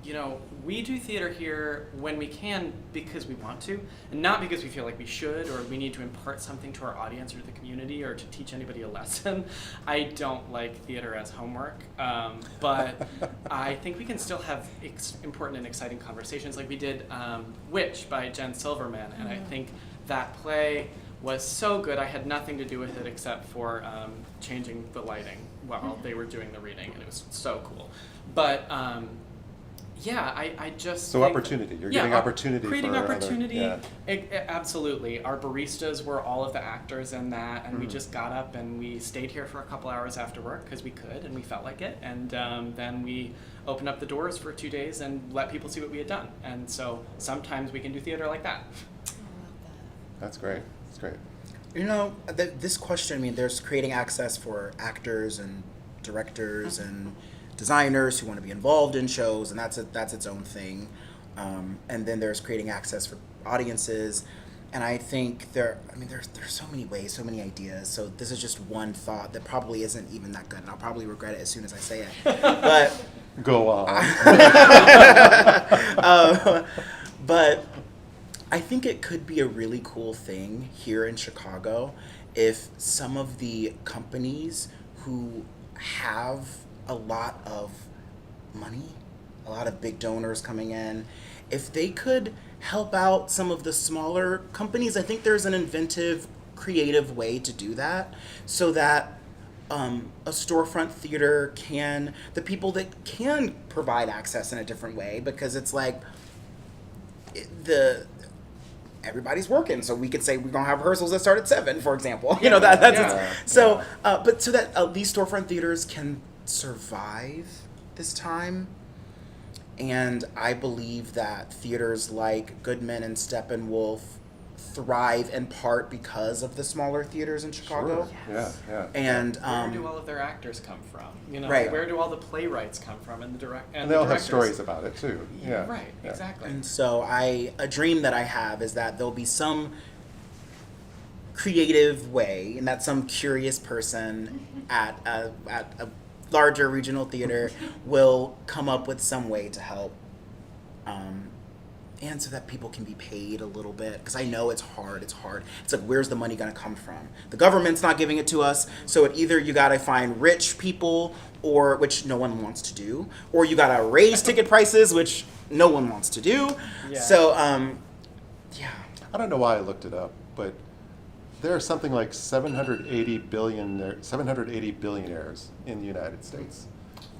you know, we do theater here when we can because we want to, and not because we feel like we should or we need to impart something to our audience or to the community or to teach anybody a lesson. I don't like theater as homework, but I think we can still have important and exciting conversations like we did Witch by Jen Silverman, and I think that play was so good. I had nothing to do with it except for changing the lighting while they were doing the reading, and it was so cool. But yeah, I just So think opportunity. You're giving opportunity creating for other- opportunity. yeah. Absolutely. Our baristas were all of the actors in that, and we just got up and we stayed here for a couple hours after work because we could and we felt like it, and then we opened up the doors for 2 days and let people see what we had done. And so sometimes we can do theater like that. That's great. That's great. You know, this question, I mean, there's creating access for actors and directors and designers who want to be involved in shows, and that's its own thing. And then there's creating access for audiences. And I think there's so many ways, so many ideas. So this is just one thought that probably isn't even that good, and I'll probably regret it as soon as I say it. But Go on. but I think it could be a really cool thing here in Chicago if some of the companies who have a lot of money, a lot of big donors coming in, if they could help out some of the smaller companies. I think there's an inventive, creative way to do that so that a storefront theater the people that can provide access in a different way, because it's like everybody's working, so we could say we're gonna have rehearsals that start at 7, for example. You know, so that these storefront theaters can survive this time. And I believe that theaters like Goodman and Steppenwolf thrive in part because of the smaller theaters in Chicago. Sure. Yeah. And Where do all of their actors come from? You know, Right. where do all the playwrights come from and And they all have directors? stories about it too. Yeah. Right, Yeah. exactly. And so a dream that I have is that there'll be some creative way, and that some curious person at a larger regional theater will come up with some way to help, and so that people can be paid a little bit, because I know it's hard. It's like, where's the money gonna come from? The government's not giving it to us, so either you gotta find rich people, or which no one wants to do, or you gotta raise ticket prices, which no one wants to do. Yeah. So yeah. I don't know why I looked it up, but there are something like 780 billionaires in the United States.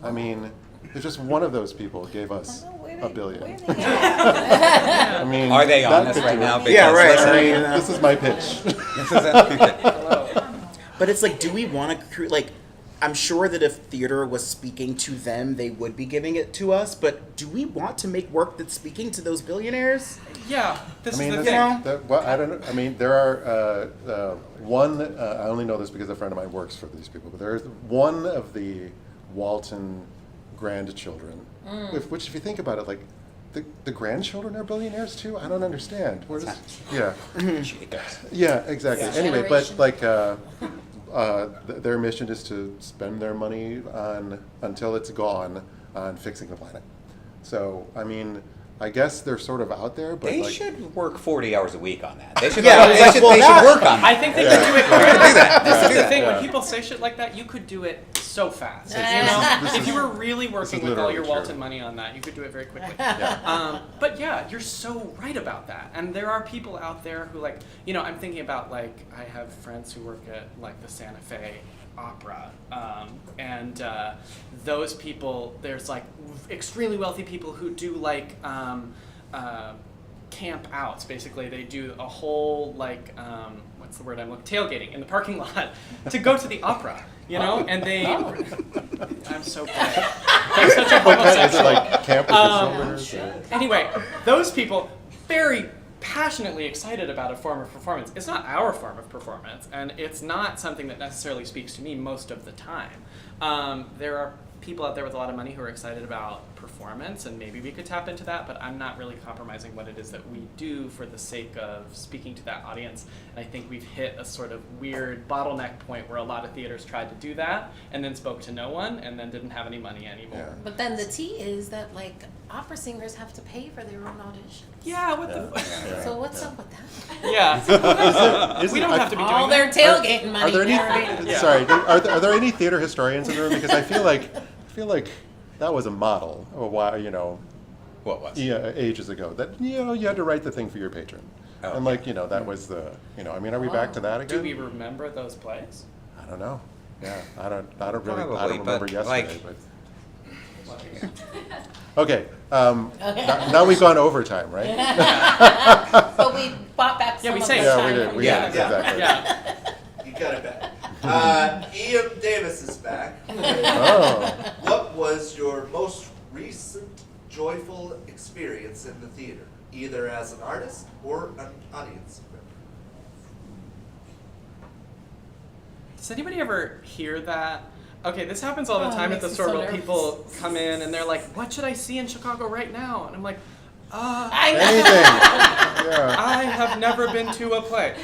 I mean, there's just one of those people gave us a billion. I mean, Are they on that this could right do now? it. Because Yeah, right. listen, I mean, This is my pitch. But it's like, do we want to like? I'm sure that if theater was speaking to them, they would be giving it to us. But do we want to make work that's speaking to those billionaires? Yeah, this I mean, is the that's- thing. well, I don't know. I mean, there are one. I only know this because a friend of mine works for these people. But there's one of the Walton grandchildren, which, if you think about it, like the grandchildren are billionaires too. I don't understand. Where does, yeah, yeah, exactly. Yeah. Anyway, but Generation. like. Their mission is to spend their money on until it's gone on fixing the planet. So I mean, I guess they're sort of out there, but They like, should work 40 hours a week on that. They should, Yeah, they well, should that- work on I that. think they could do it quickly. do that. This is the Yeah. thing. Yeah. When people say shit like that, you could do it so fast. This You is- know, this if is- you were really working with all literally your true. Walton money on that, you could do it very quickly. Yeah. But yeah, you're so right about that. And there are people out there who, like, you know, I'm thinking about, like, I have friends who work at, like, the Santa Fe Opera, and those people, there's like extremely wealthy people who do like camp outs. Basically, they do a whole like what's the word I'm looking, tailgating in the parking lot to go to the opera. You know, and they. I'm so bad. I'm such a What kind, is it homosexual. like camp with the shoulders? or- Anyway, those people very passionately excited about a form of performance. It's not our form of performance, and it's not something that necessarily speaks to me most of the time. There are people out there with a lot of money who are excited about performance, and maybe we could tap into that, but I'm not really compromising what it is that we do for the sake of speaking to that audience. And I think we've hit a sort of weird bottleneck point where a lot of theaters tried to do that and then spoke to no one and then didn't have any money anymore. Yeah. But then the tea is that like opera singers have to pay for their own auditions. Yeah, what the Yeah. So what's up with that? Yeah. Isn't- We don't I- have to be All doing their that. tailgating money. Are there any? right? Yeah. Sorry, are there any theater historians in the room? Because I feel like that was a model a while, What was? ages ago. That you had to write the thing for your patron, Oh, and like that was the I mean, are we back to that again? Do we remember those plays? I don't know. Yeah, I don't really. I Probably, don't remember but, yesterday. like- But okay, now we've gone overtime, right? But we bought back some Yeah, we of saved. the Yeah, time we did. from We the did. other Yeah. Exactly. Yeah. You got it back. Ian Davis is back. Oh. What was your most recent joyful experience in the theater, either as an artist or an audience member? Does anybody ever hear that? Okay, this happens all the Oh, it time at the makes me store so where nervous. people come in and they're like, "What should I see in Chicago right now?" And I'm like, I know. Anything. Yeah. I have never been to a play.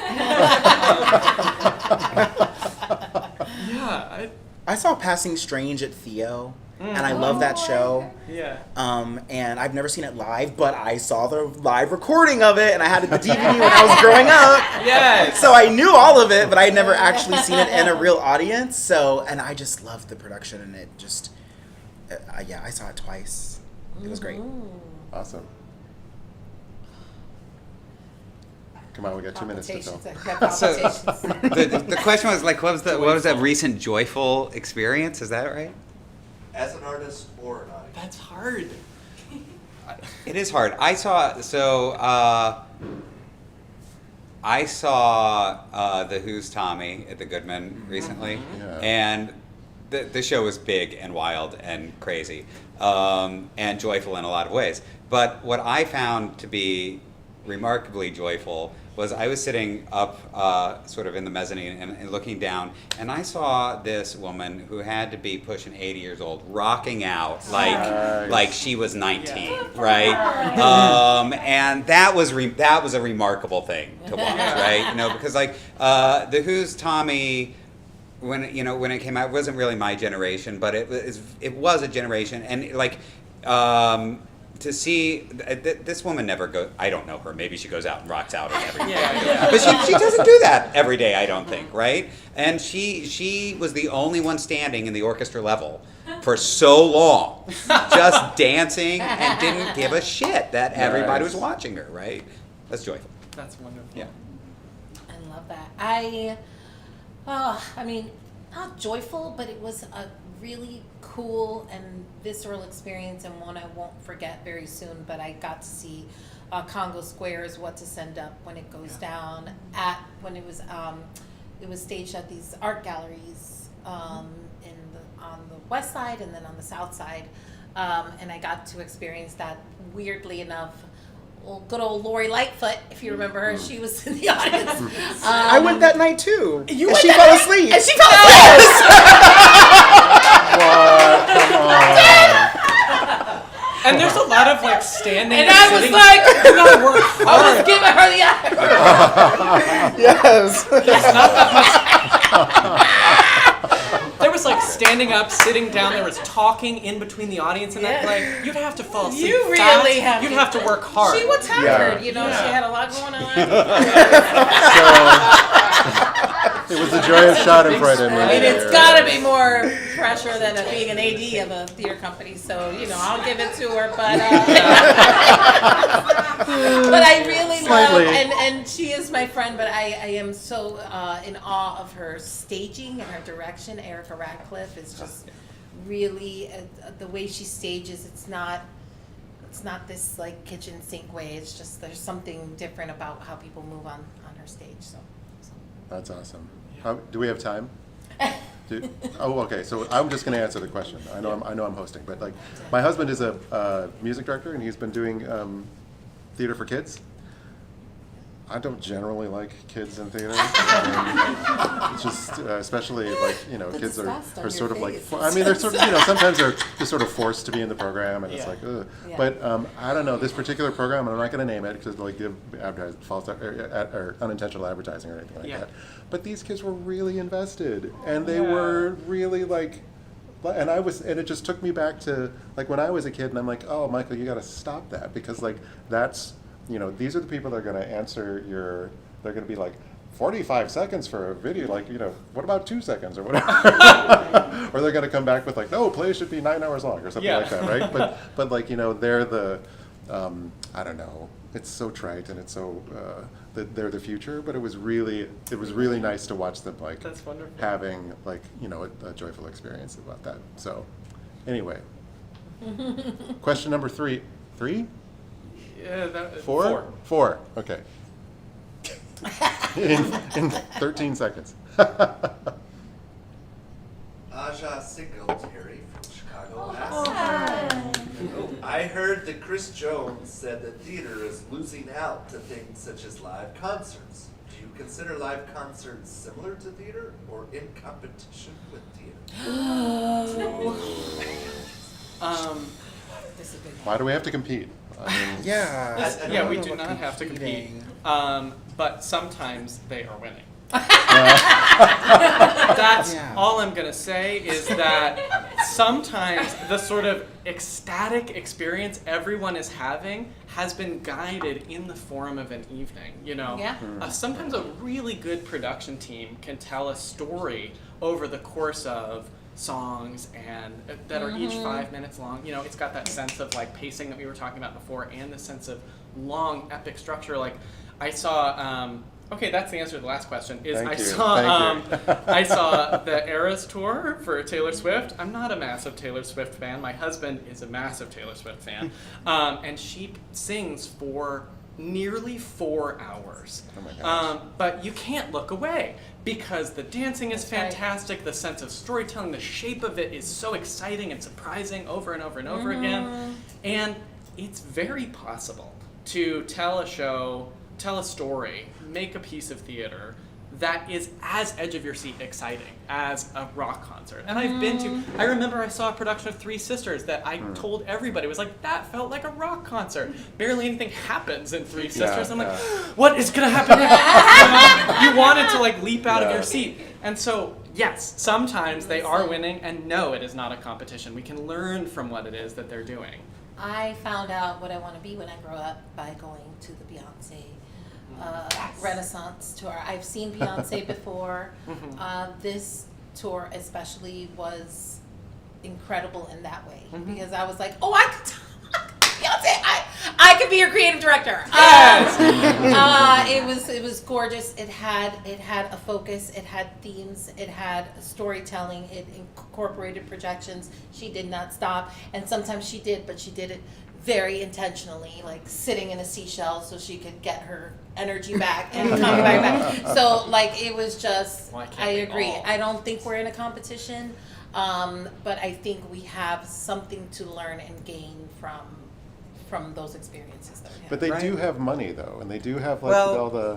Yeah, I saw Passing Strange at Theo, and I love that show. yeah. And I've never seen it live, but I saw the live recording of it, and I had the DVD when I was growing up. Yes. So I knew all of it, but I had never actually seen it in a real audience. So, and I just loved the production, and it just, yeah, I saw it twice. It was great. Awesome. Come on, we got 2 minutes to fill. Palpitations. The question was like, what was that recent joyful experience? Is that right? As an artist or an audience? That's hard. It is hard. I saw the Who's Tommy at the Goodman recently, Yeah. and the show was big and wild and crazy. and joyful in a lot of ways. But what I found to be remarkably joyful was I was sitting up sort of in the mezzanine and looking down, and I saw this woman who had to be pushing 80 years old, rocking out like she was 19, right? And that was a remarkable thing to watch, right? Because like the Who's Tommy, when it came out, it wasn't really my generation, but it was a generation, and like. To see this woman never goes. I don't know her. Maybe she goes out and rocks out every day. But she doesn't do that every day. I don't think, right? And she was the only one standing in the orchestra level for so long, just dancing and didn't give a shit that everybody was watching her. Right? That's joyful. That's wonderful. Yeah. I love that. I mean, not joyful, but it was a really cool and visceral experience, and one I won't forget very soon. But I got to see Congo Square's What to Send Up when it goes down when it was staged at these art galleries on the west side and then on the south side, and I got to experience that. Weirdly enough, good old Lori Lightfoot, if you remember her, she was in the audience. I went that night too. You and went she that fell night? asleep. And she fell asleep. And there's a lot of like standing And and I was sitting. like, You gotta work I was hard. giving her the eye. Yes. There's not that much. There was like standing up, sitting down. There was talking in between the audience and that. Yeah. Like you'd have to fall asleep. You fast. really have You'd to. have to work hard. She was tired, Yeah. she had a lot going on. It was a joyous shot in Friday. I mean, it's got to be more pressure than being an AD of a theater company, so, I'll give it to her, but but I really Slightly. love, and she is my friend, but I am so in awe of her staging and her direction. Erica Radcliffe is just really, the way she stages, it's not this like kitchen sink way, it's just, there's something different about how people move on her stage, so. That's awesome. Do we have time? Okay. So I'm just going to answer the question. I know I'm hosting, but like, my husband is a music director, and he's been doing theater for kids. I don't generally like kids in theater. It's just, especially like, The kids disgust on are sort your of like, face. I mean, they're sort of, sometimes they're just sort of forced to be in the program, and it's like, ugh. Yeah. But I don't know, this particular program, and I'm not going to name it because like give false or unintentional advertising or anything like that. But these kids were really invested, and they were really like, and it just took me back to like when I was a kid, and I'm like, oh, Michael, you got to stop that, because like that's, these are the people that are going to answer they're going to be like 45 seconds for a video, like, what about 2 seconds or whatever? Or they're going to come back with like, no, play should be 9 hours long or something like that, right? But like, they're the, I don't know, it's so trite, and it's so, they're the future, but it was really nice to watch them like That's wonderful. having like, a joyful experience about that. So anyway, question number 3. 3? Yeah, 4? 4. Okay. in 13 seconds. Aja Singletary from Chicago asks, I heard that Chris Jones said that theater is losing out to things such as live concerts. Do you consider live concerts similar to theater or in competition with theater? This is a big one. Why do we have to compete? I mean, Yeah, we do not have to compete. But sometimes they are winning. That's all I'm going to say, is that sometimes the sort of ecstatic experience everyone is having has been guided in the form of an evening, Yeah. Sometimes a really good production team can tell a story over the course of songs and that are each 5 minutes long. It's got that sense of like pacing that we were talking about before, and the sense of long epic structure. Like I saw okay, that's the answer to the last question. Thank you. I saw the Eras tour for Taylor Swift. I'm not a massive Taylor Swift fan. My husband is a massive Taylor Swift fan, and she sings for nearly 4 hours. Oh my gosh. But you can't look away because the dancing is That's right. fantastic, the sense of storytelling, the shape of it is so exciting and surprising over and over and over again. And it's very possible to tell a show, tell a story, make a piece of theater that is as edge of your seat exciting as a rock concert. And I've been to, I remember I saw a production of Three Sisters that I told everybody, was like, that felt like a rock concert. Barely anything happens in Three Sisters. I'm like, what is gonna happen next? You wanted to like leap out of your seat. And so, yes, sometimes they are winning, and no, it is not a competition. We can learn from what it is that they're doing. I found out what I want to be when I grow up by going to the Beyonce Renaissance tour. I've seen Beyonce before. This tour especially was incredible in that way because I was like, oh, I could Beyonce, I could be your creative director. It was gorgeous. It had a focus. It had themes. It had storytelling. It incorporated projections. She did not stop, and sometimes she did, but she did it very intentionally, like sitting in a seashell so she could get her energy back and come back. So like it was just, Well, I agree. all. I don't think we're in a competition, but I think we have something to learn and gain from those experiences that we have. But they Right. do have money though, and they do have like all the.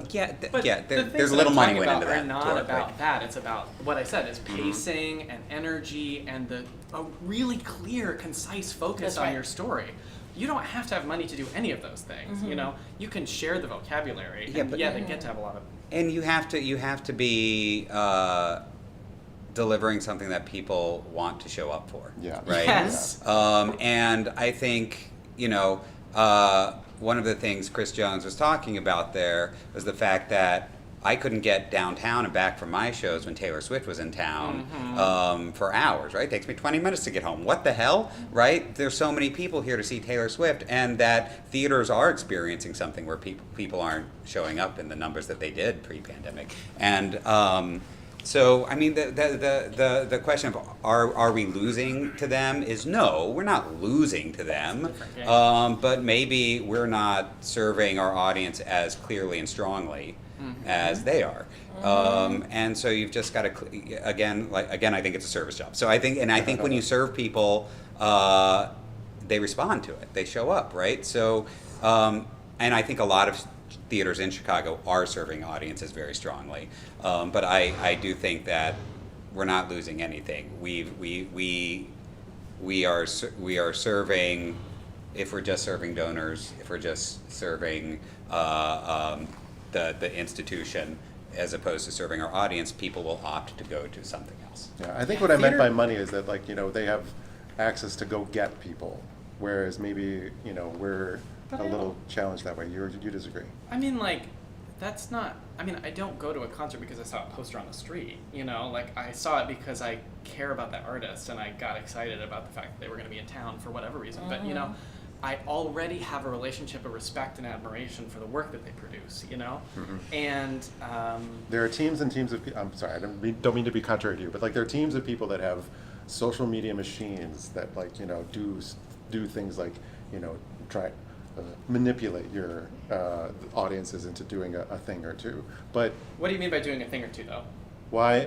But the things there's a that little I'm money talking went about into that. are not tour, about right? that. It's about what I said is pacing and energy and a really clear, concise focus That's on right. your story. You don't have to have money to do any of those things. You know, you can share the vocabulary. Yeah, and but- they get to have a lot of. And you have to be delivering something that people want to show up for. Yeah. Right. Yes. And I think, one of the things Chris Jones was talking about there was the fact that I couldn't get downtown and back from my shows when Taylor Swift was in town for hours, right? It takes me 20 minutes to get home. What the hell, right? There's so many people here to see Taylor Swift, and that theaters are experiencing something where people aren't showing up in the numbers that they did pre-pandemic. And so, I mean, the question of are we losing to them is no, we're not losing to them, different game. but maybe we're not serving our audience as clearly and strongly as they are. And so you've just got to, again, I think it's a service job. So I think when you serve people, they respond to it. They show up, right? So, and I think a lot of theaters in Chicago are serving audiences very strongly. But I do think that we're not losing anything. We are serving, if we're just serving donors, if we're just serving the institution, as opposed to serving our audience, people will opt to go to something else. Yeah, I think what I meant Theater- by money is that they have access to go get people, whereas maybe we're But a I little don't- challenged that way. You disagree? I mean, like, that's not. I mean, I don't go to a concert because I saw a poster on the street. Like I saw it because I care about that artist and I got excited about the fact that they were going to be in town for whatever reason. But I already have a relationship of respect and admiration for the work that they produce. And There are teams and teams of people. I'm sorry, I don't mean to be contrary to you, but there are teams of people that have social media machines that do things like try manipulate your audiences into doing a thing or two. But what do you mean by doing a thing or two, though? why,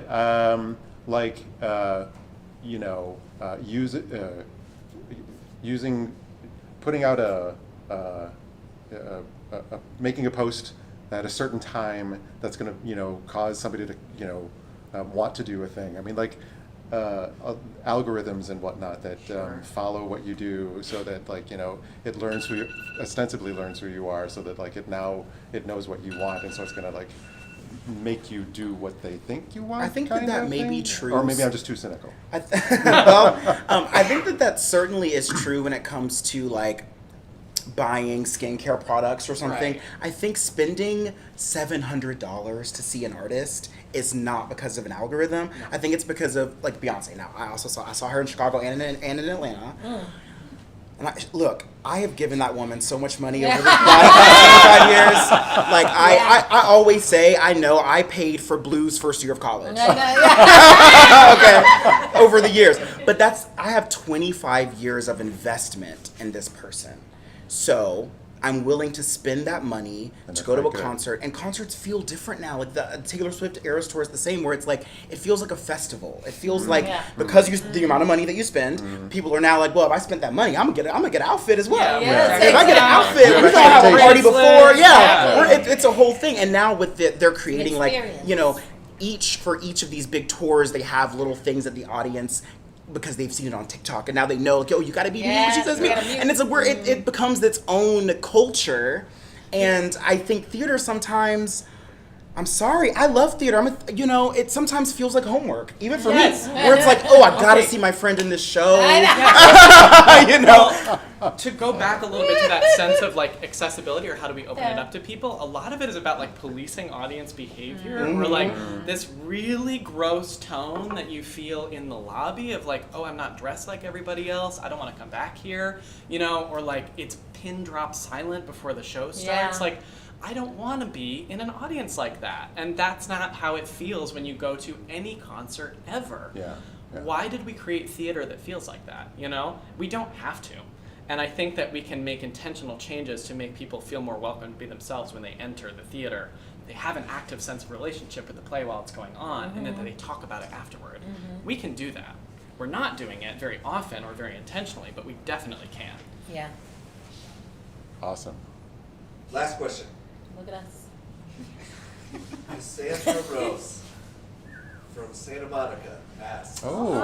putting out making a post at a certain time that's going to cause somebody to want to do a thing. I mean, algorithms and whatnot that follow what you do, so that it learns ostensibly learns who you are, so that it knows what you want, and so it's going to make you do what they think you want. I think kind that of may be thing? true. Or maybe I'm just too cynical. I think that certainly is true when it comes to buying skincare products or something. Right. I think spending $700 to see an artist is not because of an algorithm. No. I think it's because of Beyonce. Now, I saw her in Chicago and in Atlanta. And I have given that woman so much money over the past 25 years. I always say, I know I paid for Blue's first year of college. Okay, over the years. But I have 25 years of investment in this person. So I'm willing to spend that money And to they're go to a quite good. concert. And concerts feel different now. Like the Taylor Swift Eras Tour is the same, where it's like, it feels like a festival. It feels like, Yeah. because the amount of money that you spend, people are now like, well, if I spent that money, I'm gonna get an outfit as well. Yeah. Yes, If I get an outfit, Yeah. we're gonna have a party before. Bracelets. Yeah, Yeah. It's a whole thing. And now with they're creating like, experience. you know, for each of these big tours, they have little things that the audience, because they've seen it on TikTok, and now they know, like, yo, you gotta be Yeah, she says you me. gotta mute. And it's where it becomes its own culture. And I think theater sometimes, I'm sorry, I love theater. It sometimes feels like homework, even for Yes. me, where it's like, oh, I gotta Okay. see my friend in this show. I know. You know, To go back a little bit to that sense of like accessibility, or how do we open it Yeah. up to people, a lot of it is about like policing audience behavior, or like this really gross tone that you feel in the lobby of like, oh, I'm not dressed like everybody else, I don't want to come back here, you know, or like it's pin drop silent before the show starts. Yeah. Like, I don't want to be in an audience like that, and that's not how it feels when you go to any concert ever. Yeah. Why did we create theater that feels like that? You know, we don't have to. And I think that we can make intentional changes to make people feel more welcome to be themselves when they enter the theater. They have an active sense of relationship with the play while it's going on, and that they talk about it afterward. We can do that. We're not doing it very often or very intentionally, but we definitely can. Yeah. Awesome. Last question. Look at us. Cassandra Rose from Santa Monica asks. Oh.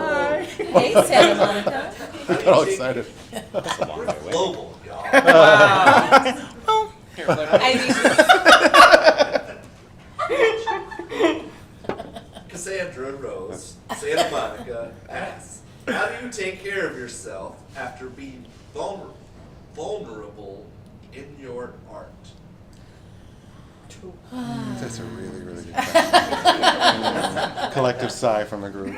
Hey, Santa Monica. Got all excited. We're global, y'all. Wow. Here, look. Cassandra Rose, Santa Monica asks, how do you take care of yourself after being vulnerable in your art? That's a really, really good question. Collective sigh from the group.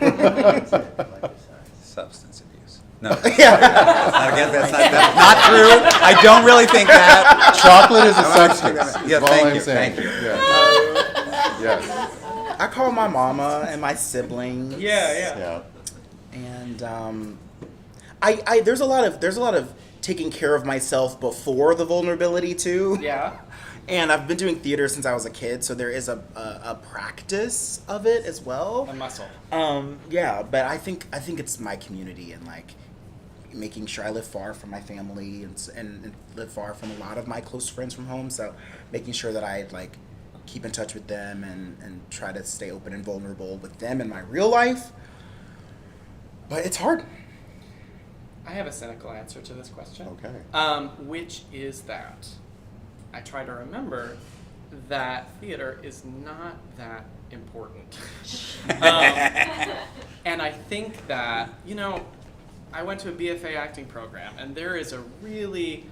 Substance abuse. No. That's not true. I don't really think that. Chocolate is a I wanna take substance. that- Yeah, is all thank I'm you, saying. thank you. Yeah. Yes. I call my mama and my siblings. Yeah. And I there's a lot of taking care of myself before the vulnerability too. Yeah. And I've been doing theater since I was a kid, so there is a practice of it as well. A muscle. Yeah, but I think it's my community and like making sure I live far from my family and live far from a lot of my close friends from home. So making sure that I like keep in touch with them and try to stay open and vulnerable with them in my real life. But it's hard. I have a cynical answer to this question. Okay. Which is that I try to remember that theater is not that important. And I think that, you know, I went to a BFA acting program, and there is a really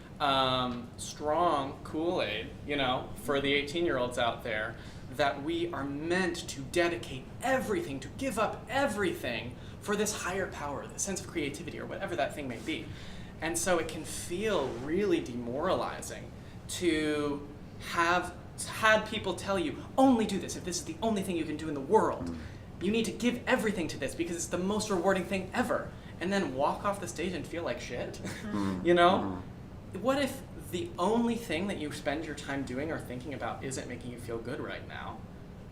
strong Kool-Aid, you know, for the 18-year-olds out there, that we are meant to dedicate everything, to give up everything for this higher power, this sense of creativity, or whatever that thing may be. And so it can feel really demoralizing to have had people tell you, only do this if this is the only thing you can do in the world. You need to give everything to this because it's the most rewarding thing ever. And then walk off the stage and feel like shit. You know? What if the only thing that you spend your time doing or thinking about isn't making you feel good right now?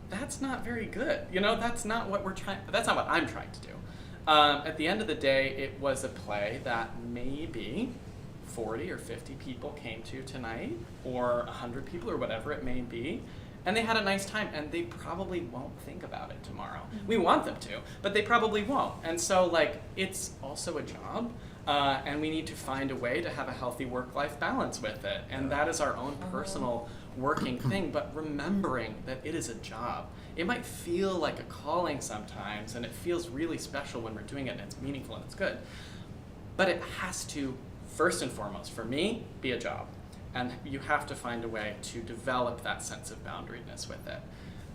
That's not very good. You know, that's not what that's not what I'm trying to do. At the end of the day, it was a play that maybe 40 or 50 people came to tonight, or 100 people, or whatever it may be, and they had a nice time, and they probably won't think about it tomorrow. We want them to, but they probably won't. And so, like, it's also a job, and we need to find a way to have a healthy work-life balance with it, and that is our own personal working thing, but remembering that it is a job. It might feel like a calling sometimes, and it feels really special when we're doing it, and it's meaningful and it's good, but it has to, first and foremost, for me, be a job. And you have to find a way to develop that sense of boundariness with it.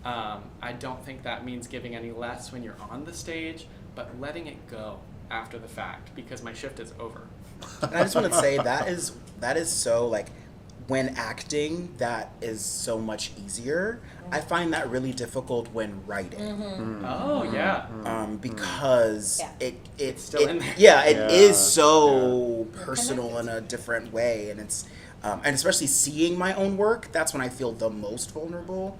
I don't think that means giving any less when you're on the stage, but letting it go after the fact, because my shift is over. And I just want to say that is so like when acting, that is so much easier. I find that really difficult when writing. Oh yeah. Because Yeah. it's still in there. yeah, it is Yeah. so personal in a different way, and it's and especially seeing my own work, that's when I feel the most vulnerable.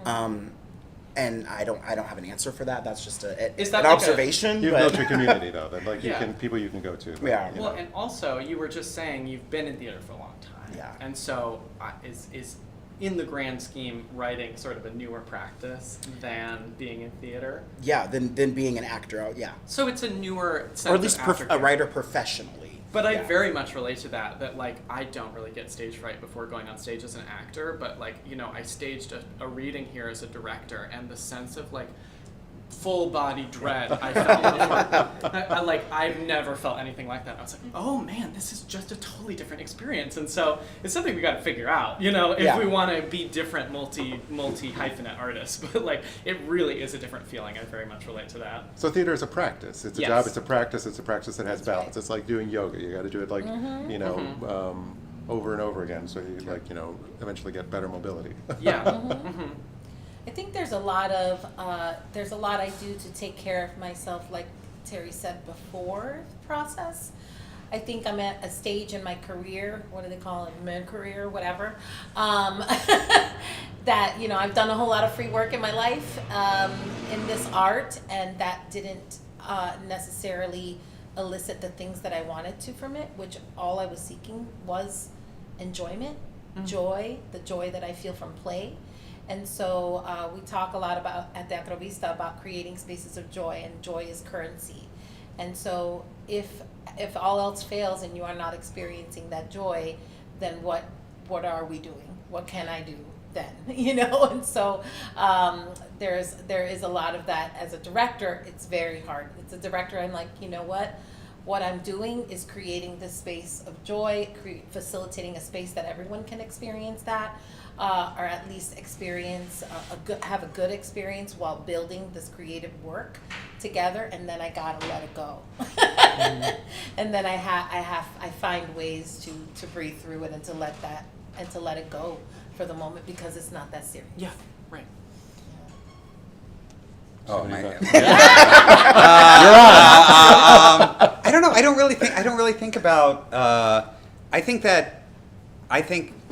And I don't have an answer for that. That's just Is that an like observation. You've but built your community though, that like Yeah. people you can go to. Yeah. you Well, know. and also you were just saying you've been in theater for a long time. Yeah. And so is in the grand scheme writing sort of a newer practice than being in theater? yeah, then being an actor, yeah, So it's a newer sense or at least of a aftercare. writer professionally. But I Yeah. very much relate to that like I don't really get stage fright before going on stage as an actor, but like, you know, I staged a reading here as a director, and the sense of like full body dread I felt before. I've never felt anything like that. I was like, oh man, this is just a totally different experience. And so it's something we got to figure out, you know, if Yeah. we want to be different multi hyphenate artists. But like, it really is a different feeling. I very much relate to that. So theater is a practice. It's a Yes. job. It's a practice. It's a practice that has That's right. balance. It's like doing yoga. You got to do it like you know over and over again, so you like eventually get better mobility. Yeah. I think there's a lot I do to take care of myself, like Terry said before the process. I think I'm at a stage in my career, what do they call it, mid-career, whatever, that, you know, I've done a whole lot of free work in my life in this art, and that didn't necessarily elicit the things that I wanted to from it, which all I was seeking was enjoyment, joy, the joy that I feel from play. And so we talk a lot about at Teatro Vista about creating spaces of joy, and joy is currency. And so if all else fails and you are not experiencing that joy, then what are we doing? What can I do then? You know. And so there is a lot of that. As a director, it's very hard. As a director, I'm like, you know what? What I'm doing is creating this space of joy, facilitating a space that everyone can experience that, or at least experience have a good experience while building this creative work together. And then I gotta let it go, and then I find ways to breathe through it and to let it go for the moment, because it's not that serious. Yeah, right. Oh, So my you God. got- I don't know. I don't really think about.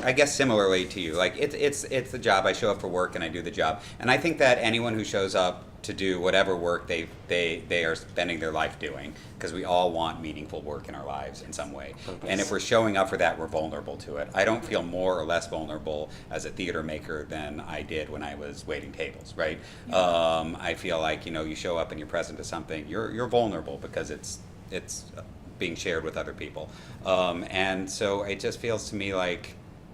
I guess similarly to you. Like it's the job. I show up for work and I do the job. And I think that anyone who shows up to do whatever work they are spending their life doing, because we all want meaningful work in our lives in some way. And if we're showing up for that, we're vulnerable to it. I don't feel more or less vulnerable as a theater maker than I did when I was waiting tables, right? I feel like, you show up and you're present to something, you're vulnerable because it's being shared with other people. And so it just feels to me like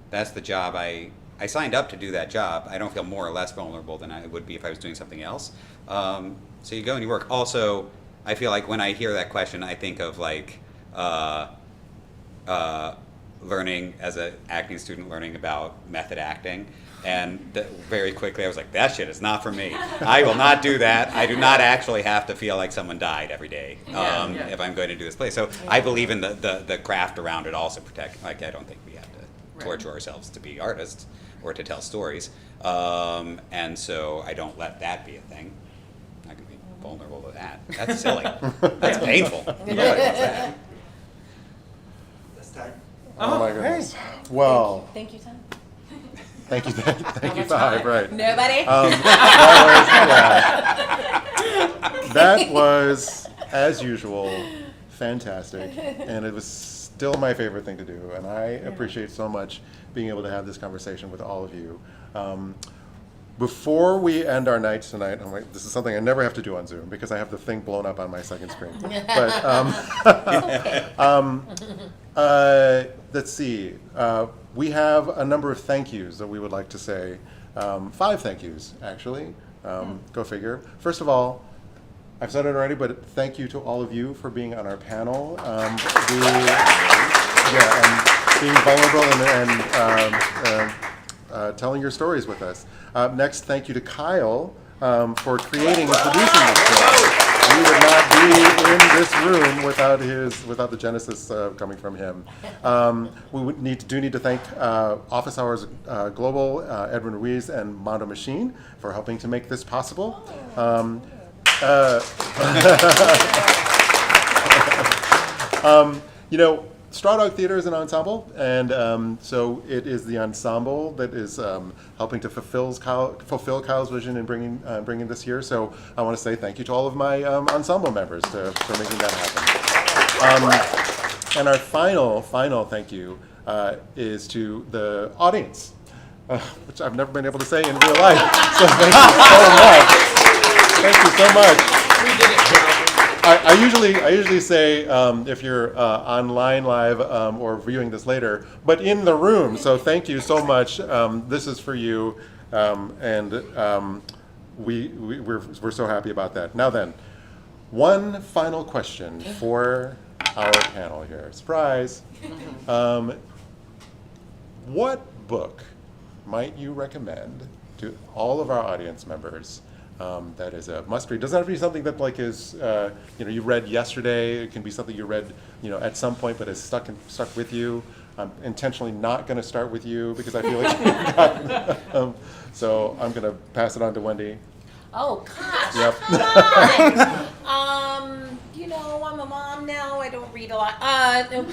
that's the job I signed up to do that job. I don't feel more or less vulnerable than I would be if I was doing something else. So you go and you work. Also, I feel like when I hear that question, I think of like learning as an acting student, learning about method acting. And very quickly I was like, that shit is not for me. I will not do that. I do not actually have to feel like someone died every day if I'm going to do this play. So I believe in the craft around it also protect. Like, I don't think we have to torture ourselves to be artists or to tell stories. And so I don't let that be a thing. I can be vulnerable to that. That's silly. That's painful. Nobody wants that. That's time. Oh my goodness. Well, Thank you, Tom. thank you, thank you, much Five. time? Right. Nobody? That was, as usual, fantastic, and it was still my favorite thing to do, and I appreciate so much being able to have this conversation with all of you. Before we end our night tonight, this is something I never have to do on Zoom because I have the thing blown up on my second screen. But let's see. We have a number of thank yous that we would like to say. 5 thank yous, actually. Go figure. First of all, I've said it already, but thank you to all of you for being on our panel. And being vulnerable and telling your stories with us. Next, thank you to Kyle for creating and producing this show. be in this room without the genesis coming from him. We do need to thank Office Hours Global, Edwin Ruiz, and Mondo Machine for helping to make this possible. Straw Dog Theater is an ensemble, and so it is the ensemble that is helping to fulfill Kyle's vision in bringing this here. So I want to say thank you to all of my ensemble members for making that happen. And our final thank you is to the audience, which I've never been able to say in real life. So thank you so much. Thank you so much. We did it, Joe. I usually say if you're online live or viewing this later, but in the room. So thank you so much. This is for you, and we're so happy about that. Now then, one final question for our panel here. Surprise! What book might you recommend to all of our audience members? That is a must read. Doesn't have to be something that is you read yesterday. It can be something you read at some point but has stuck with you. I'm intentionally not going to start with you because I feel like you've got so I'm going to pass it on to Wendy. Oh gosh. Yep. I'm a mom now. I don't read a lot.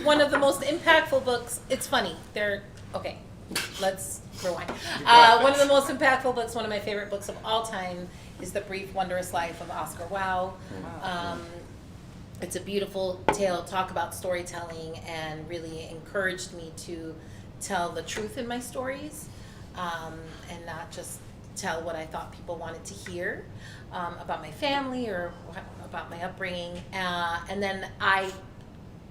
One of the most impactful books. It's funny. Okay. Let's rewind. One of the most impactful books, one of my favorite books of all time, is The Brief Wondrous Life of Oscar Wilde. It's a beautiful tale, talk about storytelling, and really encouraged me to tell the truth in my stories, and not just tell what I thought people wanted to hear about my family or about my upbringing. And then I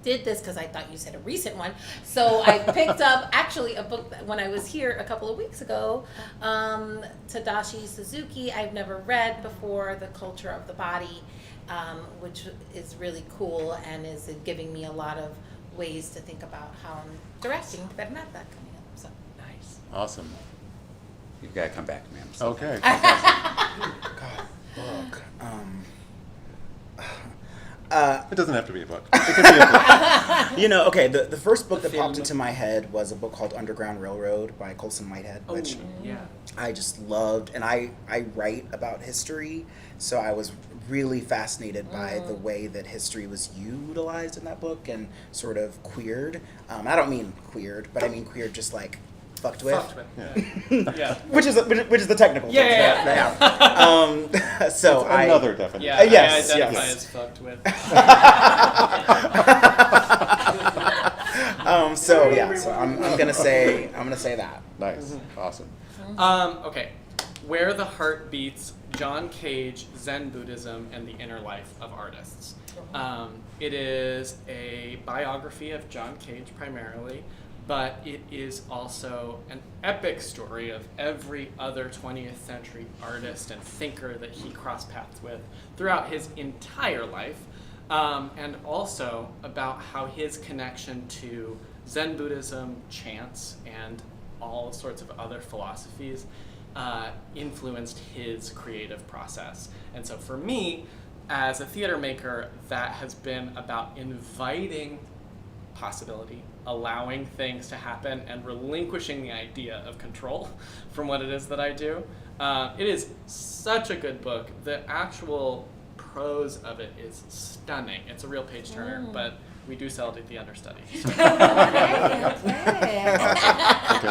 did this because I thought you said a recent one. So I picked up actually a book that when I was here a couple of weeks ago, Tadashi Suzuki, I've never read before, The Culture of the Body, which is really cool and is giving me a lot of ways to think about how I'm directing Bernata coming up. So Nice. Awesome. You've got to come back, ma'am. Okay. God, book. It doesn't have to be a book. It can be a book. Okay, the first book that popped into my head was a book called Underground Railroad by Colson Whitehead, which Yeah. I just loved. And I write about history, so I was really fascinated by the way that history was utilized in that book and sort of queered. I don't mean queered, but I mean queered just like fucked with. Yeah. Which is the technical term. Yeah. So Another definition. Yeah. Yes, I identify yes. as fucked with. So I'm gonna say that. Nice. Awesome. Okay. Where the Heart Beats, John Cage, Zen Buddhism, and the Inner Life of Artists. It is a biography of John Cage primarily, but it is also an epic story of every other 20th century artist and thinker that he crossed paths with throughout his entire life, and also about how his connection to Zen Buddhism, chants, and all sorts of other philosophies influenced his creative process. And so for me, as a theater maker, that has been about inviting possibility, allowing things to happen, and relinquishing the idea of control from what it is that I do. It is such a good book. The actual prose of it is stunning. It's a real page turner, but we do sell it at the understudy. Okay,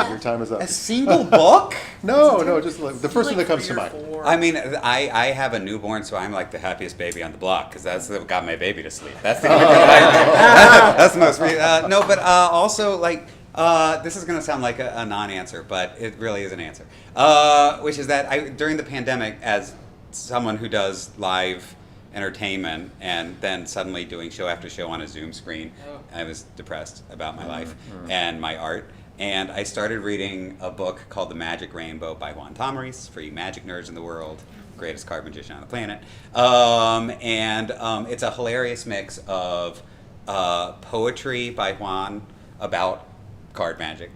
your time is up. A single book? No, just the first thing that comes to mind. I mean, I have a newborn, so I'm like the happiest baby on the block because that's what got my baby to sleep. That's the only thing that's the most. No, but also this is going to sound like a non-answer, but it really is an answer. Which is that during the pandemic, as someone who does live entertainment and then suddenly doing show after show on a Zoom screen, I was depressed about my life and my art. And I started reading a book called The Magic Rainbow by Juan Tamariz, for you magic nerds in the world, greatest card magician on the planet. It's a hilarious mix of poetry by Juan about card magic,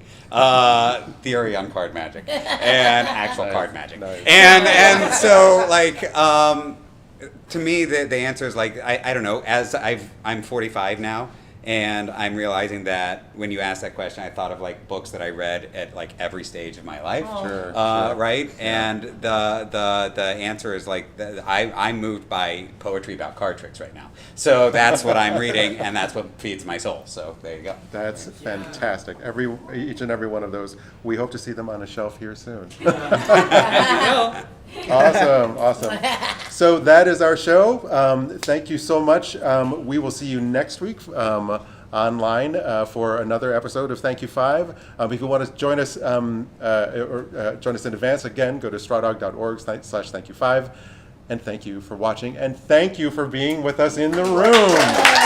theory on card magic, and actual card magic. Nice. And so to me, the answer is like, I don't know, as I'm 45 now, and I'm realizing that when you asked that question, I thought of like books that I read at like every stage of my life. Oh. Sure. Right? And the answer is like, I'm moved by poetry about card tricks right now. So that's what I'm reading, and that's what feeds my soul. So there you go. That's fantastic. Each and every one of those. We hope to see them on a shelf here soon. Awesome. So that is our show. Thank you so much. We will see you next week online for another episode of Thank You Five. If you want to join us or join us in advance, again, go to strawdog.org/thankyou5. And thank you for watching, and thank you for being with us in the room.